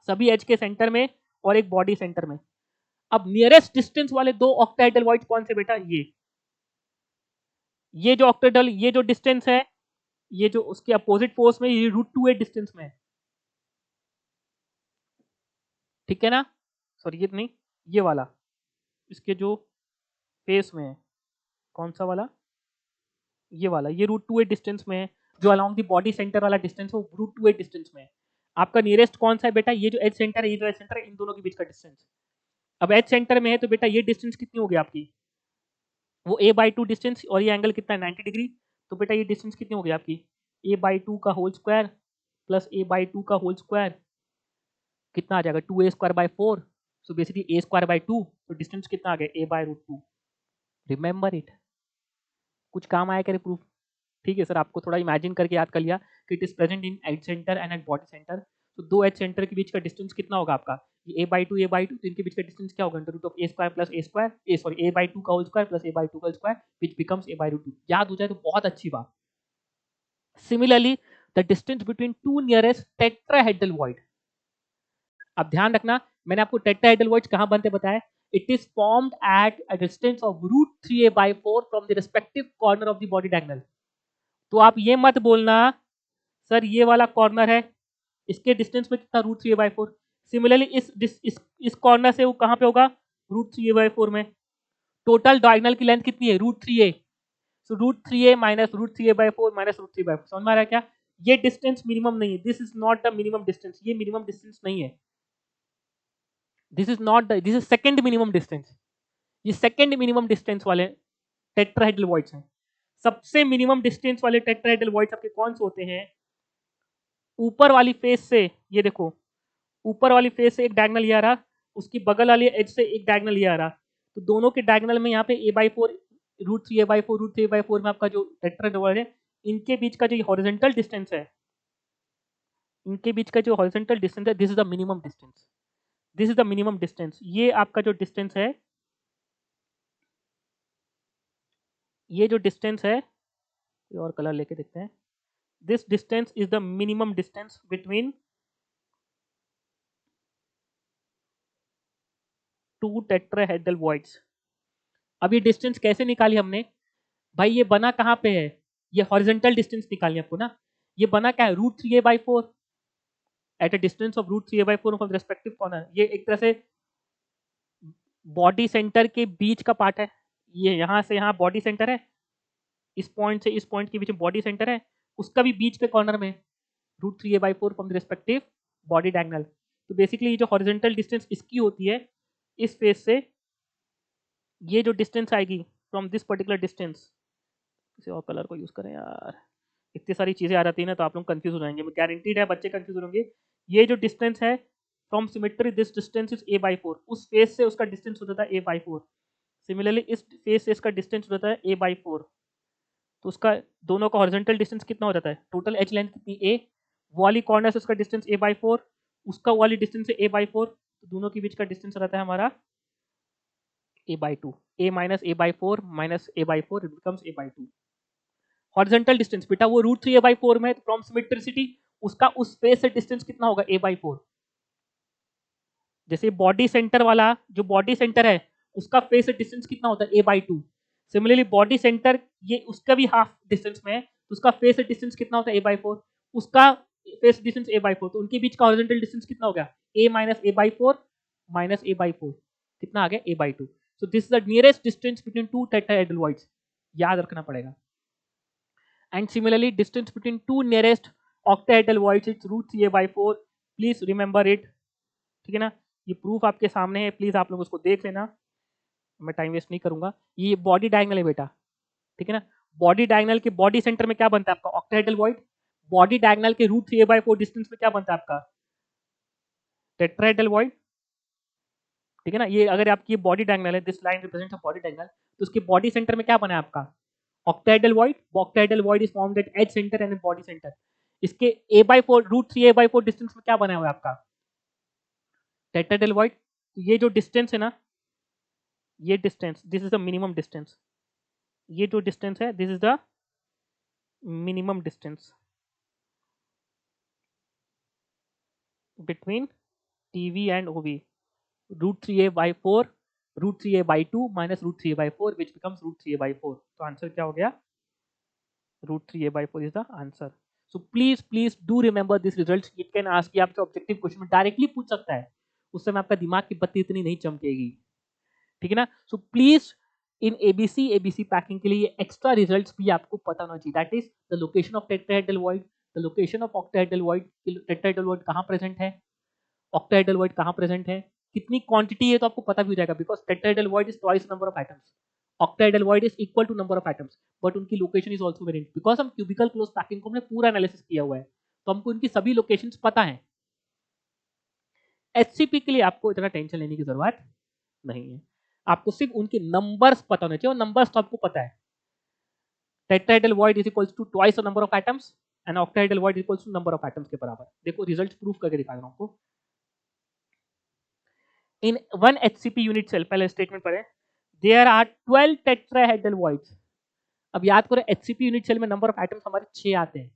सभी एज के सेंटर में और एक बॉडी सेंटर में। अब नियरेस्ट डिस्टेंस वाले दो ऑक्टाहेड्रल वॉइड्स कौन से बेटा, ये जो ऑक्टाहेड्रल, ये जो डिस्टेंस है, ये जो उसके अपोजिट फोर्स में, ये √2a डिस्टेंस में है, ठीक है ना। सॉरी ये नहीं, ये वाला इसके जो फेस में है, कौन सा वाला, ये वाला, ये √2a डिस्टेंस में है, जो अलोंग द बॉडी सेंटर वाला डिस्टेंस वो √2a डिस्टेंस में है। आपका नियरेस्ट कौन सा है बेटा, ये जो एज सेंटर है, ये जो एज सेंटर है, इन दोनों के बीच का डिस्टेंस। अब एज सेंटर में है तो बेटा ये डिस्टेंस कितनी होगी आपकी, वो a/2 डिस्टेंस, और ये एंगल कितना है 90 डिग्री, तो बेटा ये डिस्टेंस कितनी होगी आपकी a/2 का होल स्क्वायर प्लस a/2 का होल स्क्वायर, कितना आ जाएगा 2a²/4। सो बेसिकली a²/2, तो डिस्टेंस कितना आ गया a/√2। रिमेंबर इट, कुछ काम आया करे प्रूफ, ठीक है सर, आपको थोड़ा इमेजिन करके याद कर लिया कि it is present in edge centre and at body center. तो दो एज सेंटर के बीच का डिस्टेंस कितना होगा आपका, ये a/2 तो इनके बीच का डिस्टेंस क्या होगा, √a² plus a², sorry a/2 का होल स्क्वायर प्लस a/2 का whole square which becomes a/√2। याद हो जाए तो बहुत अच्छी बात। Similarly the distance between two nearest tetrahedral void, अब ध्यान रखना मैंने आपको टेट्राहेड्रल वॉइड्स कहां बनते बताया, it is formed eight a distance of √3a/4 from the respective corner of the body diagonal. तो आप ये मत बोलना सर ये वाला कॉर्नर है, इसके डिस्टेंस में कितना √3a/4, सिमिलरली इस कॉर्नर से वो कहां पे होगा √3a/4 में। टोटल डायगोनल की लेंथ कितनी है √3a, सो √3a माइनस √3a/4 माइनस √3/4, समझ में आ रहा है क्या। ये डिस्टेंस मिनिमम नहीं है, this is not the minimum distance, ये मिनिमम डिस्टेंस नहीं है, this is not the, this is second minimum distance. ये सेकंड मिनिमम डिस्टेंस वाले टेट्राहेड्रल वॉइड्स हैं। सबसे मिनिमम डिस्टेंस वाले टेट्राहेड्रल वॉइड्स आपके कौन से होते हैं, ऊपर वाली फेस से, ये देखो ऊपर वाली फेस से एक डायगोनल ये आ रहा, उसकी बगल वाली एज से एक डायगोनल ये आ रहा, तो दोनों के डायगोनल में यहाँ पे a/4 √3a/4 √3a/4 में आपका जो टेट्राहेड्रल वॉइड है, इनके बीच का जो हॉरिजॉन्टल डिस्टेंस है, इनके बीच का जो हॉरिजॉन्टल डिस्टेंस है, this is the minimum distance, this is the minimum distance. ये आपका जो डिस्टेंस है, ये जो डिस्टेंस है, और कलर लेके देखते हैं, this distance is the minimum distance between to tetrahedral voids. अब ये डिस्टेंस कैसे निकाली हमने, भाई ये बना कहाँ पे है, ये हॉरिजॉन्टल डिस्टेंस निकालनी आपको ना, ये बना क्या है √3a/4 eight a distance of √3a/4 from respective corner. ये एक तरह से बॉडी सेंटर के बीच का पार्ट है, ये यहाँ से यहाँ बॉडी सेंटर है, इस पॉइंट से इस पॉइंट के बीच में बॉडी सेंटर है, उसका भी बीच के कॉर्नर में √3a/4 from the respective body diagonal. तो बेसिकली ये जो हॉरिजॉन्टल डिस्टेंस इसकी होती है इस फेस से, ये जो डिस्टेंस आएगी फ्रॉम दिस पर्टिकुलर डिस्टेंस, किसी और कलर को यूज करें यार, इतनी सारी चीजें आ जाती है ना तो आप लोग कंफ्यूज हो जाएंगे, गारंटीड है बच्चे कंफ्यूज होंगे। ये जो डिस्टेंस है from symmetry, this distance is a/4, उस फेस से उसका डिस्टेंस हो जाता है a/4। सिमिलरली इस फेस से इसका डिस्टेंस हो जाता है a/4, तो उसका दोनों का हॉरिजॉन्टल डिस्टेंस कितना हो जाता है, टोटल एज लेंथ कितनी a, वाली कॉर्नर से उसका डिस्टेंस a/4, उसका वाली डिस्टेंस है a/4, तो दोनों के बीच का डिस्टेंस रहता है हमारा a/2, a minus a/4 minus a/4 it becomes a/2। Horizontal distance बेटा वो √3a/4 में, फ्रॉम सिमेट्रिसिटी उसका उस फेस से डिस्टेंस कितना होगा a/4। जैसे बॉडी सेंटर वाला, जो बॉडी सेंटर है उसका फेस से डिस्टेंस कितना होता है a/2, सिमिलरली बॉडी सेंटर ये उसका भी हाफ डिस्टेंस में है, तो उसका फेस डिस्टेंस कितना होता है a/4, उसका फेस डिस्टेंस a/4, तो उनके बीच का हॉरिजॉन्टल डिस्टेंस कितना हो गया a minus a/4 minus a/4, कितना आ गया a/2. So this is the nearest distance between to tetrahedral voids, याद रखना पड़ेगा. And similarly distance between two nearest octahedral voids is √3a/4. Please remember it. ठीक है ना, ये प्रूफ आपके सामने है, प्लीज आप लोग उसको देख लेना, मैं टाइम वेस्ट नहीं करूंगा. ये बॉडी डायगोनल है बेटा, ठीक है ना. बॉडी डायगोनल के बॉडी सेंटर में क्या बनता है आपका ऑक्टाहेड्रल वॉइड, बॉडी डायगोनल के √3a/4 डिस्टेंस में क्या बनता है आपका टेट्राहेड्रल वॉइड. ठीक है ना, ये अगर आपकी बॉडी डायगोनल है, this line represents a body diagonal, तो उसके बॉडी सेंटर में क्या बना है आपका octahedral void. Octahedral void is formed at edge center and body center. इसके a/4 √3a/4 डिस्टेंस में क्या बना हुआ है आपका टेट्राहेड्रल void. ये जो डिस्टेंस है ना, ये distance, this is the minimum distance, ये जो डिस्टेंस है this is the minimum distance between TV and OB. √3a/4 √3a/2 minus √3a/4 which becomes √3a/4. तो आंसर क्या हो गया √3a/4 is the answer. So please do remember this result. It can ask कि आपके objective question में directly पूछ सकता है, उस समय आपका दिमाग की बत्ती इतनी नहीं चमकेगी. ठीक है ना. So please in ABC packing के लिए एक्स्ट्रा रिजल्ट्स भी आपको पता होना चाहिए. That is the location of tetrahedral void, the location of octahedral void, tetrahedral void कहाँ प्रेजेंट है, ऑक्टाहेड्रल वॉइड कहाँ प्रेजेंट है, कितनी क्वांटिटी है, तो आपको पता भी हो जाएगा because tetrahedral void is twice number of atoms, octahedral void is equal to number of atoms, but उनकी location is also very, because हम क्यूबिकल क्लोज पैकिंग को हमने पूरा एनालिसिस किया हुआ है, तो हमको इनकी सभी लोकेशंस पता है. एचसीपी के लिए आपको इतना टेंशन लेने की जरूरत नहीं है, आपको सिर्फ उनके नंबर्स पता होने चाहिए, और नंबर्स तो आपको पता है. Tetrahedral void is equals to twice the number of atoms and octahedral void is equals to number of atoms के बराबर. देखो रिजल्ट प्रूफ करके दिखा रहा हूं आपको. In one HCP unit cell, पहले स्टेटमेंट पढ़े, देयर आर 12 टेट्राहेड्रल वॉइड्स. अब याद करो एचसीपी यूनिट सेल में नंबर ऑफ एटम्स हमारे 6 आते हैं.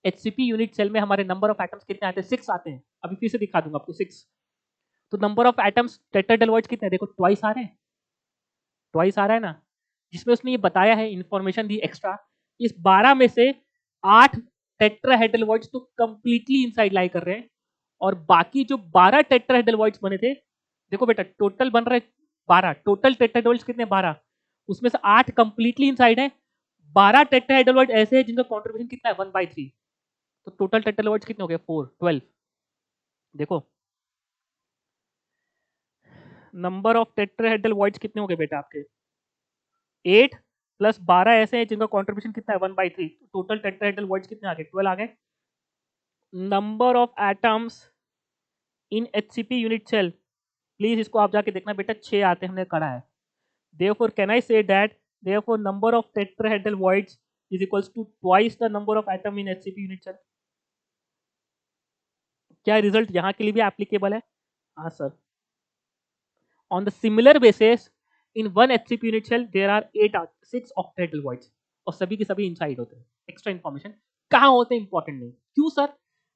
एचसीपी यूनिट सेल में हमारे नंबर ऑफ एटम्स कितने आते हैं 6 आते हैं. अभी फिर से दिखा दूंगा आपको 6. तो number of atoms tetrahedral voids कितने हैं, देखो ट्वाइस आ रहे हैं, ट्वाइस आ रहा है ना, जिसमें उसने ये बताया है, इंफॉर्मेशन दी एक्स्ट्रा. इस 12 में से 8 टेट्राहेड्रल वॉइड्स तो कंप्लीटली इनसाइड लाई कर रहे हैं, और बाकी जो 12 टेट्राहेड्रल वॉइड्स बने थे, देखो बेटा टोटल बन रहे 12, टोटल टेट्राहेड्रल वॉइड्स कितने 12, उसमें से 8 कंप्लीटली इनसाइड है, 12 टेट्राहेड्रल वॉइड ऐसे हैं जिनका कंट्रीब्यूशन कितना है 1/3, तो टोटल टेट्राहेड्रल वॉइड्स कितने हो गए 4 12. देखो नंबर ऑफ टेट्राहेड्रल वॉइड्स कितने हो गए बेटा आपके 8 प्लस 12 ऐसे हैं जिनका कंट्रीब्यूशन कितना है 1/3, टोटल टेट्राहेड्रल वॉइड्स कितने आ गए 12 आ गए. Number of atoms in HCP unit cell, please इसको आप जाके देखना बेटा 6 आते हैं, हमने करा है. Therefore can I say that therefore number of tetrahedral voids is equals to twice the number of atom in HCP unit cell. क्या रिजल्ट यहाँ के लिए भी एप्लीकेबल है? हाँ sir. On the similar basis in one HCP unit cell there are 6 octahedral voids और सभी के सभी इनसाइड होते हैं. एक्स्ट्रा इन्फॉर्मेशन कहाँ होते हैं इंपॉर्टेंट नहीं. क्यों सर?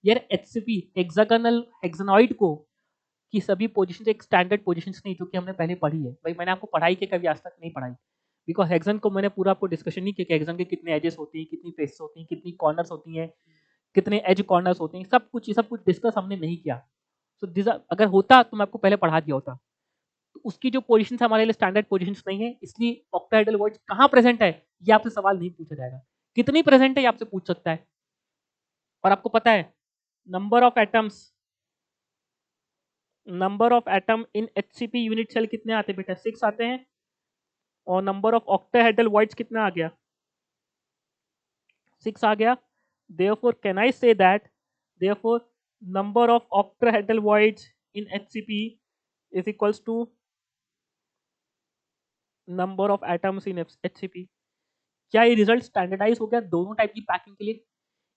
यार HCP हेक्सागोनल हेक्सानॉइड को की सभी पोजीशन एक स्टैंडर्ड पोजीशंस नहीं जो कि हमने पहले पढ़ी है. भाई मैंने आपको पढ़ाई के कभी आज तक नहीं पढ़ाई, बिकॉज हेक्सागन को मैंने पूरा आपको डिस्कशन नहीं किया कि हेक्सागन के कितने एजेस होती हैं, कितनी फेसेस होती हैं, कितनी कॉर्नर्स होती हैं, कितने एज कॉर्नर्स होते हैं, सब कुछ डिस्कस हमने नहीं किया. तो अगर होता तो मैं आपको पहले पढ़ा दिया होता. तो उसकी जो पोजीशन हमारे लिए स्टैंडर्ड पोजीशंस नहीं है, इसलिए ऑक्टाहेड्रल वॉइड्स कहाँ प्रेजेंट है ये आपसे सवाल नहीं पूछा जाएगा. कितनी प्रेजेंट है ये आपसे पूछ सकता है. और आपको पता है number of atoms in HCP unit cell कितने आते हैं बेटा 6 आते हैं, और नंबर ऑफ ऑक्टाहेड्रल वॉइड्स कितना आ गया 6 आ गया. therefore can I say that therefore number of octahedral voids in HCP is equals to number of atoms in HCP. क्या ये रिजल्ट स्टैंडर्डाइज हो गया दोनों टाइप की पैकिंग के लिए,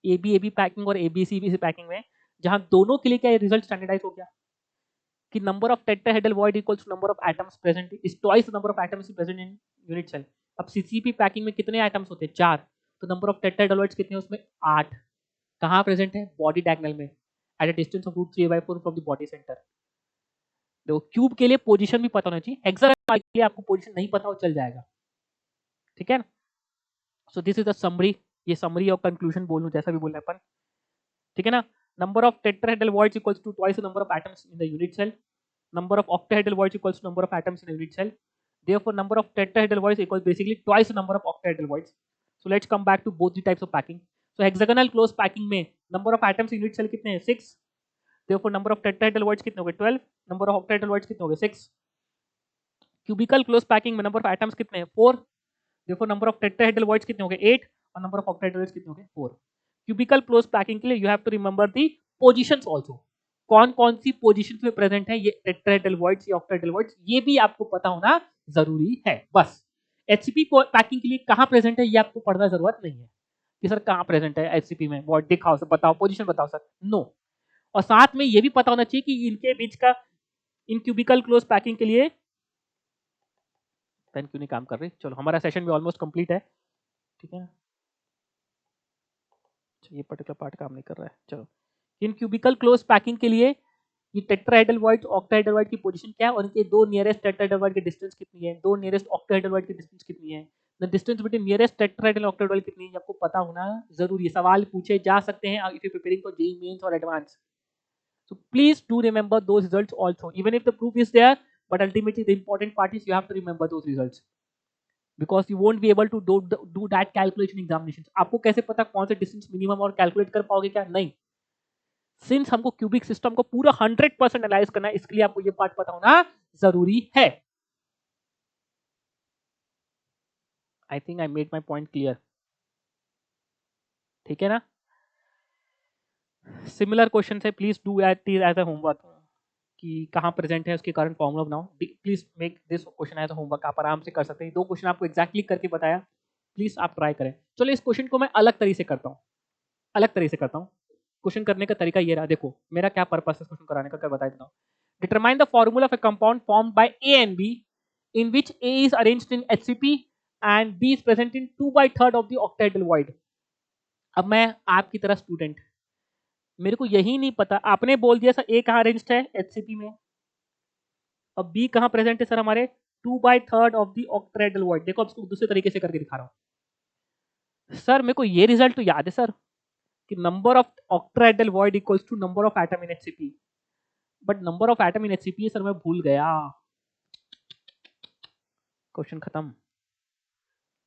एबी पैकिंग और एबीसी पैकिंग में, जहां दोनों के लिए क्या ये रिजल्ट स्टैंडर्डाइज हो गया कि number of tetrahedral void equals to number of atoms present is twice number of atoms present in unit cell. अब सीसीपी पैकिंग में कितने एटम्स होते हैं 4, तो नंबर ऑफ टेट्राहेड्रल वॉइड्स कितने हैं उसमें 8. कहाँ प्रेजेंट है बॉडी डायगोनल में eight a distance of √3a/4 from the body centre. देखो क्यूब के लिए पोजीशन भी पता होना चाहिए, हेक्सागोनल के लिए आपको पोजीशन नहीं पता हो चल जाएगा. ठीक है ना। So this is the summary, ये समरी और कंक्लूजन बोलूं जैसा भी बोलना है अपन, ठीक है ना। Number of tetrahedral voids equals to twice the number of atoms in the unit cell, number of octahedral voids equals to number of atoms in a unit cell. Therefore, number of tetrahedral voids equals basically twice the number of octahedral voids. So let's come back to both the types of packing. So hexagonal closed packing में number of atoms in unit cell कितने हैं 6. Therefore, number of tetrahedral voids कितने हो गए 12. Number of octahedral voids कितने हो गए 6. Cubical closed packing में number of atoms कितने हैं 4. Therefore, number of tetrahedral voids कितने हो गए 8 और number of octahedral voids कितने हो गए 4. Cubical closed packing के लिए you have to remember the positions also. कौन कौन सी पोजीशन में प्रेजेंट है ये टेट्राहेड्रल वॉइड्स या ऑक्टाहेड्रल वॉइड्स, ये भी आपको पता होना जरूरी है। बस एचसीपी पैकिंग के लिए कहां प्रेजेंट है ये आपको पढ़ना जरूरत नहीं है कि सर कहां प्रेजेंट है एचसीपी में, वॉइड दिखाओ सर, बताओ पोजीशन बताओ सर, नो। और साथ में ये भी पता होना चाहिए कि इनके बीच का इन क्यूबिकल क्लोज पैकिंग के लिए पेन क्यों नहीं काम कर रही। चलो हमारा सेशन भी ऑलमोस्ट कंप्लीट है, ठीक है। ये पर्टिकुलर पार्ट काम नहीं कर रहा है। चलो इन क्यूबिकल क्लोज पैकिंग के लिए ये टेट्राहेड्रल वॉइड ऑक्टाहेड्रल वॉइड की पोजीशन क्या है और इनके दो नियरेस्ट टेट्राहेड्रल वॉइड की डिस्टेंस कितनी है, दो नियरेस्ट ऑक्टाहेड्रल वॉइड की डिस्टेंस कितनी है, the distance between nearest tetrahedral octahedral void कितनी है, आपको पता होना जरूरी है। सवाल पूछे जा सकते हैं if you preparing for JEE mains और advance. So please do remember those results also, even if the proof is there, but ultimately the important part is you have to remember those results because you won't be able to do that calculation in examinations. आपको कैसे पता कौन से distance minimum और calculate कर पाओगे क्या, नहीं। सिंस हमको क्यूबिक सिस्टम को पूरा 100% एनालाइज करना है, इसके लिए आपको ये पार्ट पता होना जरूरी है। I think I made my point clear, ठीक है ना। सिमिलर क्वेश्चन है, please do as a homework कि कहाँ प्रेजेंट है उसके कारण फॉर्मूला बनाओ। Please make this question as a homework, आप आराम से कर सकते हैं। दो क्वेश्चन आपको एग्जैक्टली करके बताया, प्लीज आप ट्राई करें। चलो इस क्वेश्चन को मैं अलग तरीके से करता हूँ, अलग तरीके से करता हूँ। क्वेश्चन करने का तरीका ये रहा, देखो मेरा क्या पर्पस है क्वेश्चन कराने का, क्या बता देता हूँ। Determine the formula of a compound formed by A and B in which A is arranged in HCP and B is present in 2/3 of the octahedral void. अब मैं आपकी तरह स्टूडेंट, मेरे को यही नहीं पता, आपने बोल दिया सर ए कहाँ अरेंज्ड है HCP में, अब बी कहाँ प्रेजेंट है सर हमारे 2/3 ऑफ द ऑक्टाहेड्रल वॉइड। देखो अब इसको दूसरे तरीके से करके दिखा रहा हूँ। सर मेरे को ये रिजल्ट तो याद है सर कि number of octahedral void equals to number of atom in HCP, but number of atom in HCP sir मैं भूल गया। क्वेश्चन खत्म।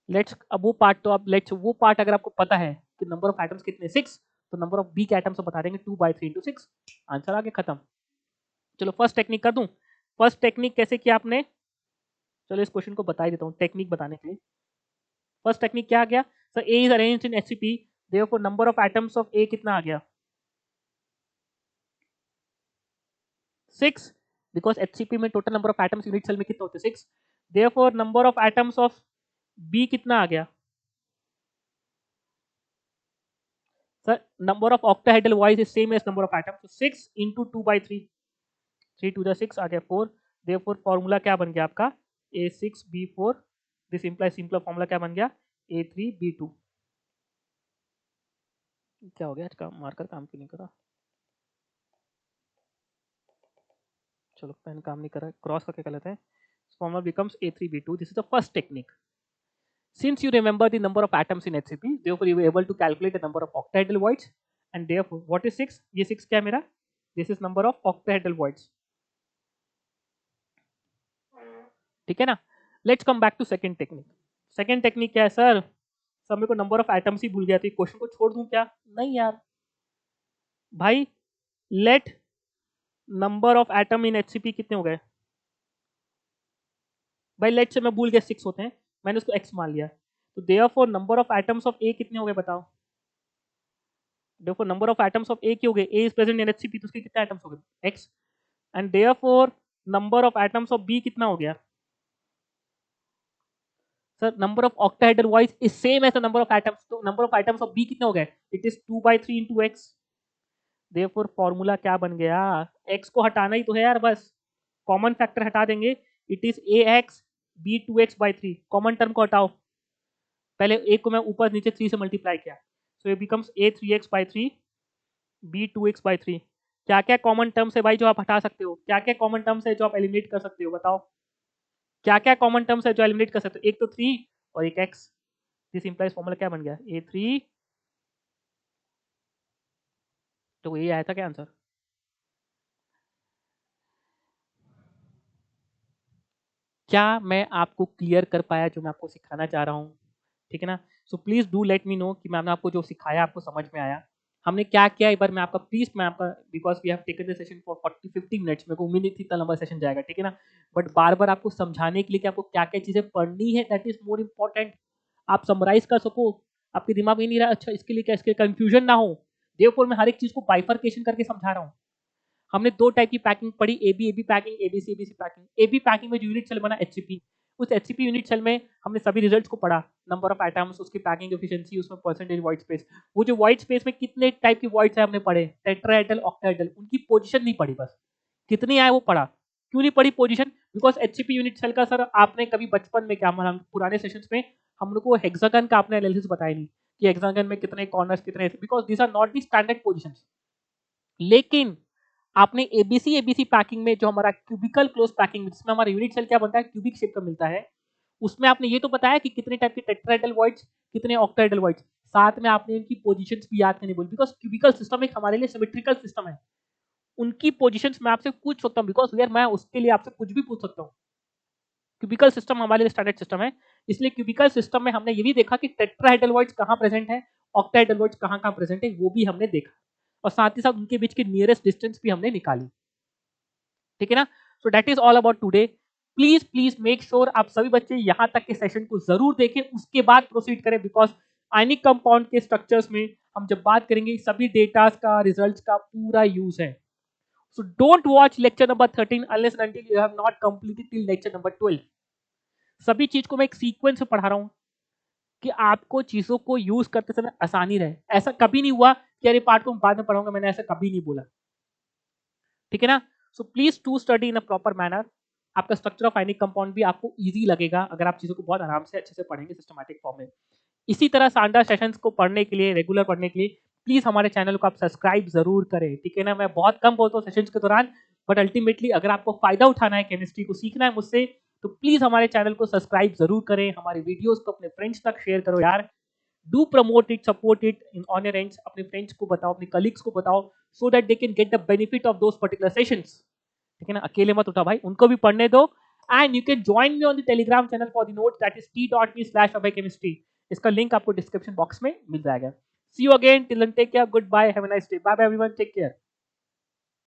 लेट्स अब वो पार्ट तो अब लेट्स वो पार्ट अगर आपको पता है कि नंबर ऑफ एटम्स कितने 6, तो नंबर ऑफ बी के एटम्स बता देंगे 2/3 × 6, आंसर आगे खत्म। चलो फर्स्ट टेक्निक कर दूं। फर्स्ट टेक्निक कैसे किया आपने, चलो इस क्वेश्चन को बता ही देता हूँ टेक्निक बताने के लिए। फर्स्ट टेक्निक क्या आ गया sir, A is arranged in HCP, therefore number of atoms of A कितना आ गया 6, बिकॉज HCP में total number of atoms unit cell में कितने होते हैं 6, therefore number of atoms of B कितना आ गया sir, number of octahedral voids is same as number of atoms, so 6 into 2/3, 3 to the 6 आ गया 4, therefore फॉर्मूला क्या बन गया आपका A6B4, this implies simple formula क्या बन गया A3B2। क्या हो गया आज का मार्कर काम क्यों नहीं कर रहा, चलो पेन काम नहीं कर रहा है, क्रॉस करके कर लेते हैं। Formula becomes A3B2, this is the first technique. Since you remember the number of atoms in HCP, therefore you were able to calculate the number of octahedral voids, and therefore what is 6, ये 6 क्या है मेरा, this is number of octahedral voids, ठीक है ना। Let's come back to second technique. Second technique क्या है sir, सब मेरे को नंबर ऑफ एटम्स ही भूल गया था, क्वेश्चन को छोड़ दूं क्या, नहीं यार भाई, let number of atom in HCP कितने हो गए भाई, लेट से मैं भूल गया 6 होते हैं, मैंने उसको x मान लिया, तो therefore number of atoms of A कितने हो गए बताओ, देखो number of atoms of A क्या हो गए, A is present in HCP तो उसके कितने एटम्स हो गए x, and therefore number of atoms of B कितना हो गया sir, number of octahedral voids is same as the number of atoms, तो number of atoms of B कितने हो गए, it is 2/3 into x, therefore formula क्या बन गया, x को हटाना ही तो है यार, बस कॉमन फैक्टर हटा देंगे, it is ax b 2x/3, common term को हटाओ, पहले a को मैं ऊपर नीचे 3 से मल्टीप्लाई किया, so it becomes a 3x/3 b 2x/3। क्या क्या कॉमन टर्म्स है भाई जो आप हटा सकते हो, क्या क्या कॉमन टर्म्स है जो आप एलिमिनेट कर सकते हो बताओ, क्या क्या कॉमन टर्म्स है जो एलिमिनेट कर सकते हो, एक तो 3 और एक x, दिस इंप्लाइज फॉर्मूला क्या बन गया A3, तो ये आया था क्या आंसर? क्या मैं आपको क्लियर कर पाया जो मैं आपको सिखाना चाह रहा हूँ? ठीक है ना? So please do let me know कि मैंने आपको जो सिखाया आपको समझ में आया। हमने क्या किया एक बार मैं आपका प्लीज़ मैं आपका because we have taken the session for 40-50 minutes मेरे को उम्मीद नहीं थी इतना लंबा सेशन जाएगा, ठीक है ना? बट बार-बार आपको समझाने के लिए कि आपको क्या-क्या चीज़ें पढ़नी है दैट इज़ मोर इम्पोर्टेंट। आप समराइज़ कर सको, आपके दिमाग में नहीं रहा अच्छा इसके लिए क्या इसके कन्फ्यूजन ना हो। देयरफॉर मैं हर एक चीज़ को बाइफरकेशन करके समझा रहा हूँ। हमने 2 टाइप की पैकिंग पढ़ी AB packing, ABC packing. AB packing में जो यूनिट सेल बना एचसीपी, उस एचसीपी यूनिट सेल में हमने सभी रिजल्ट्स को पढ़ा, नंबर ऑफ एटम्स, उसकी पैकिंग एफिशिएंसी, उसमें परसेंटेज व्हाइट स्पेस। वो जो व्हाइट स्पेस में कितने टाइप की व्हाइट्स है हमने पढ़े, टेट्राहेड्रल, ऑक्टाहेड्रल, उनकी पोजीशन नहीं पढ़ी बस। कितनी आए वो पढ़ा। क्यों नहीं पढ़ी position? Because HCP unit cell का सर आपने कभी बचपन में क्या मतलब पुराने सेशंस में हम लोग को हेक्सागन का आपने एनालिसिस बताया नहीं कि हेक्सागन में कितने कॉर्नर्स कितने because these are not the standard positions. लेकिन आपने एबीसी पैकिंग में जो हमारा क्यूबिकल क्लोज पैकिंग जिसमें हमारा यूनिट सेल क्या बनता है क्यूबिक शेप का मिलता है, उसमें आपने ये तो बताया कि कितने टाइप के टेट्राहेड्रल वॉइड्स, कितने ऑक्टाहेड्रल वॉइड्स, साथ में आपने इनकी पोजीशंस भी याद करनी बोली बिकॉज़ क्यूबिकल सिस्टम एक हमारे लिए सिमेट्रिकल सिस्टम है। उनकी पोजीशंस मैं आपसे पूछ सकता हूँ बिकॉज़ यार मैं उसके लिए आपसे कुछ भी पूछ सकता हूँ। क्यूबिकल सिस्टम हमारे लिए स्टैंडर्ड सिस्टम है, इसलिए क्यूबिकल सिस्टम में हमने ये भी देखा कि टेट्राहेड्रल वॉइड्स कहाँ प्रेजेंट है, ऑक्टाहेड्रल वॉइड्स कहाँ-कहाँ प्रेजेंट है, वो भी हमने देखा और साथ ही साथ उनके बीच की नियरेस्ट डिस्टेंस भी हमने निकाली। ठीक है ना? So that is all about today. Please please make sure आप सभी बच्चे यहाँ तक के सेशन को जरूर देखें, उसके बाद प्रोसीड करें बिकॉज आयनिक कंपाउंड के स्ट्रक्चर्स में हम जब बात करेंगे सभी डेटा का रिजल्ट्स का पूरा यूज है। So don't watch lecture number 13 unless until you have not completed till lecture number 12। सभी चीज को मैं एक सीक्वेंस में पढ़ा रहा हूँ कि आपको चीजों को यूज करते समय आसानी रहे। ऐसा कभी नहीं हुआ कि अरे पार्ट को बाद में पढ़ाऊंगा, मैंने ऐसा कभी नहीं बोला। ठीक है ना? So please to study in a proper manner. आपका स्ट्रक्चर ऑफ आयनिक कंपाउंड भी आपको इजी लगेगा अगर आप चीजों को बहुत आराम से अच्छे से पढ़ेंगे सिस्टमैटिक फॉर्म में। इसी तरह शानदार सेशंस को पढ़ने के लिए, रेगुलर पढ़ने के लिए प्लीज हमारे चैनल को आप सब्सक्राइब जरूर करें। ठीक है ना? मैं बहुत कम बोलता हूँ सेशंस के दौरान, बट अल्टीमेटली अगर आपको फायदा उठाना है, केमिस्ट्री को सीखना है मुझसे, तो प्लीज हमारे चैनल को सब्सक्राइब जरूर करें। हमारे वीडियोस को अपने फ्रेंड्स तक शेयर करो यार। Do promote it, support it in on your ends. अपने फ्रेंड्स को बताओ, अपने कलीग्स को बताओ, so that they can get the benefit of those particular sessions. ठीक है ना? अकेले मत उठा भाई, उनको भी पढ़ने दो। And you can join me on the Telegram channel for the notes that is t.me/abhaychemistry। इसका लिंक आपको डिस्क्रिप्शन बॉक्स में मिल जाएगा। See you again, till then take care, good bye, have a nice day, bye bye everyone, take care.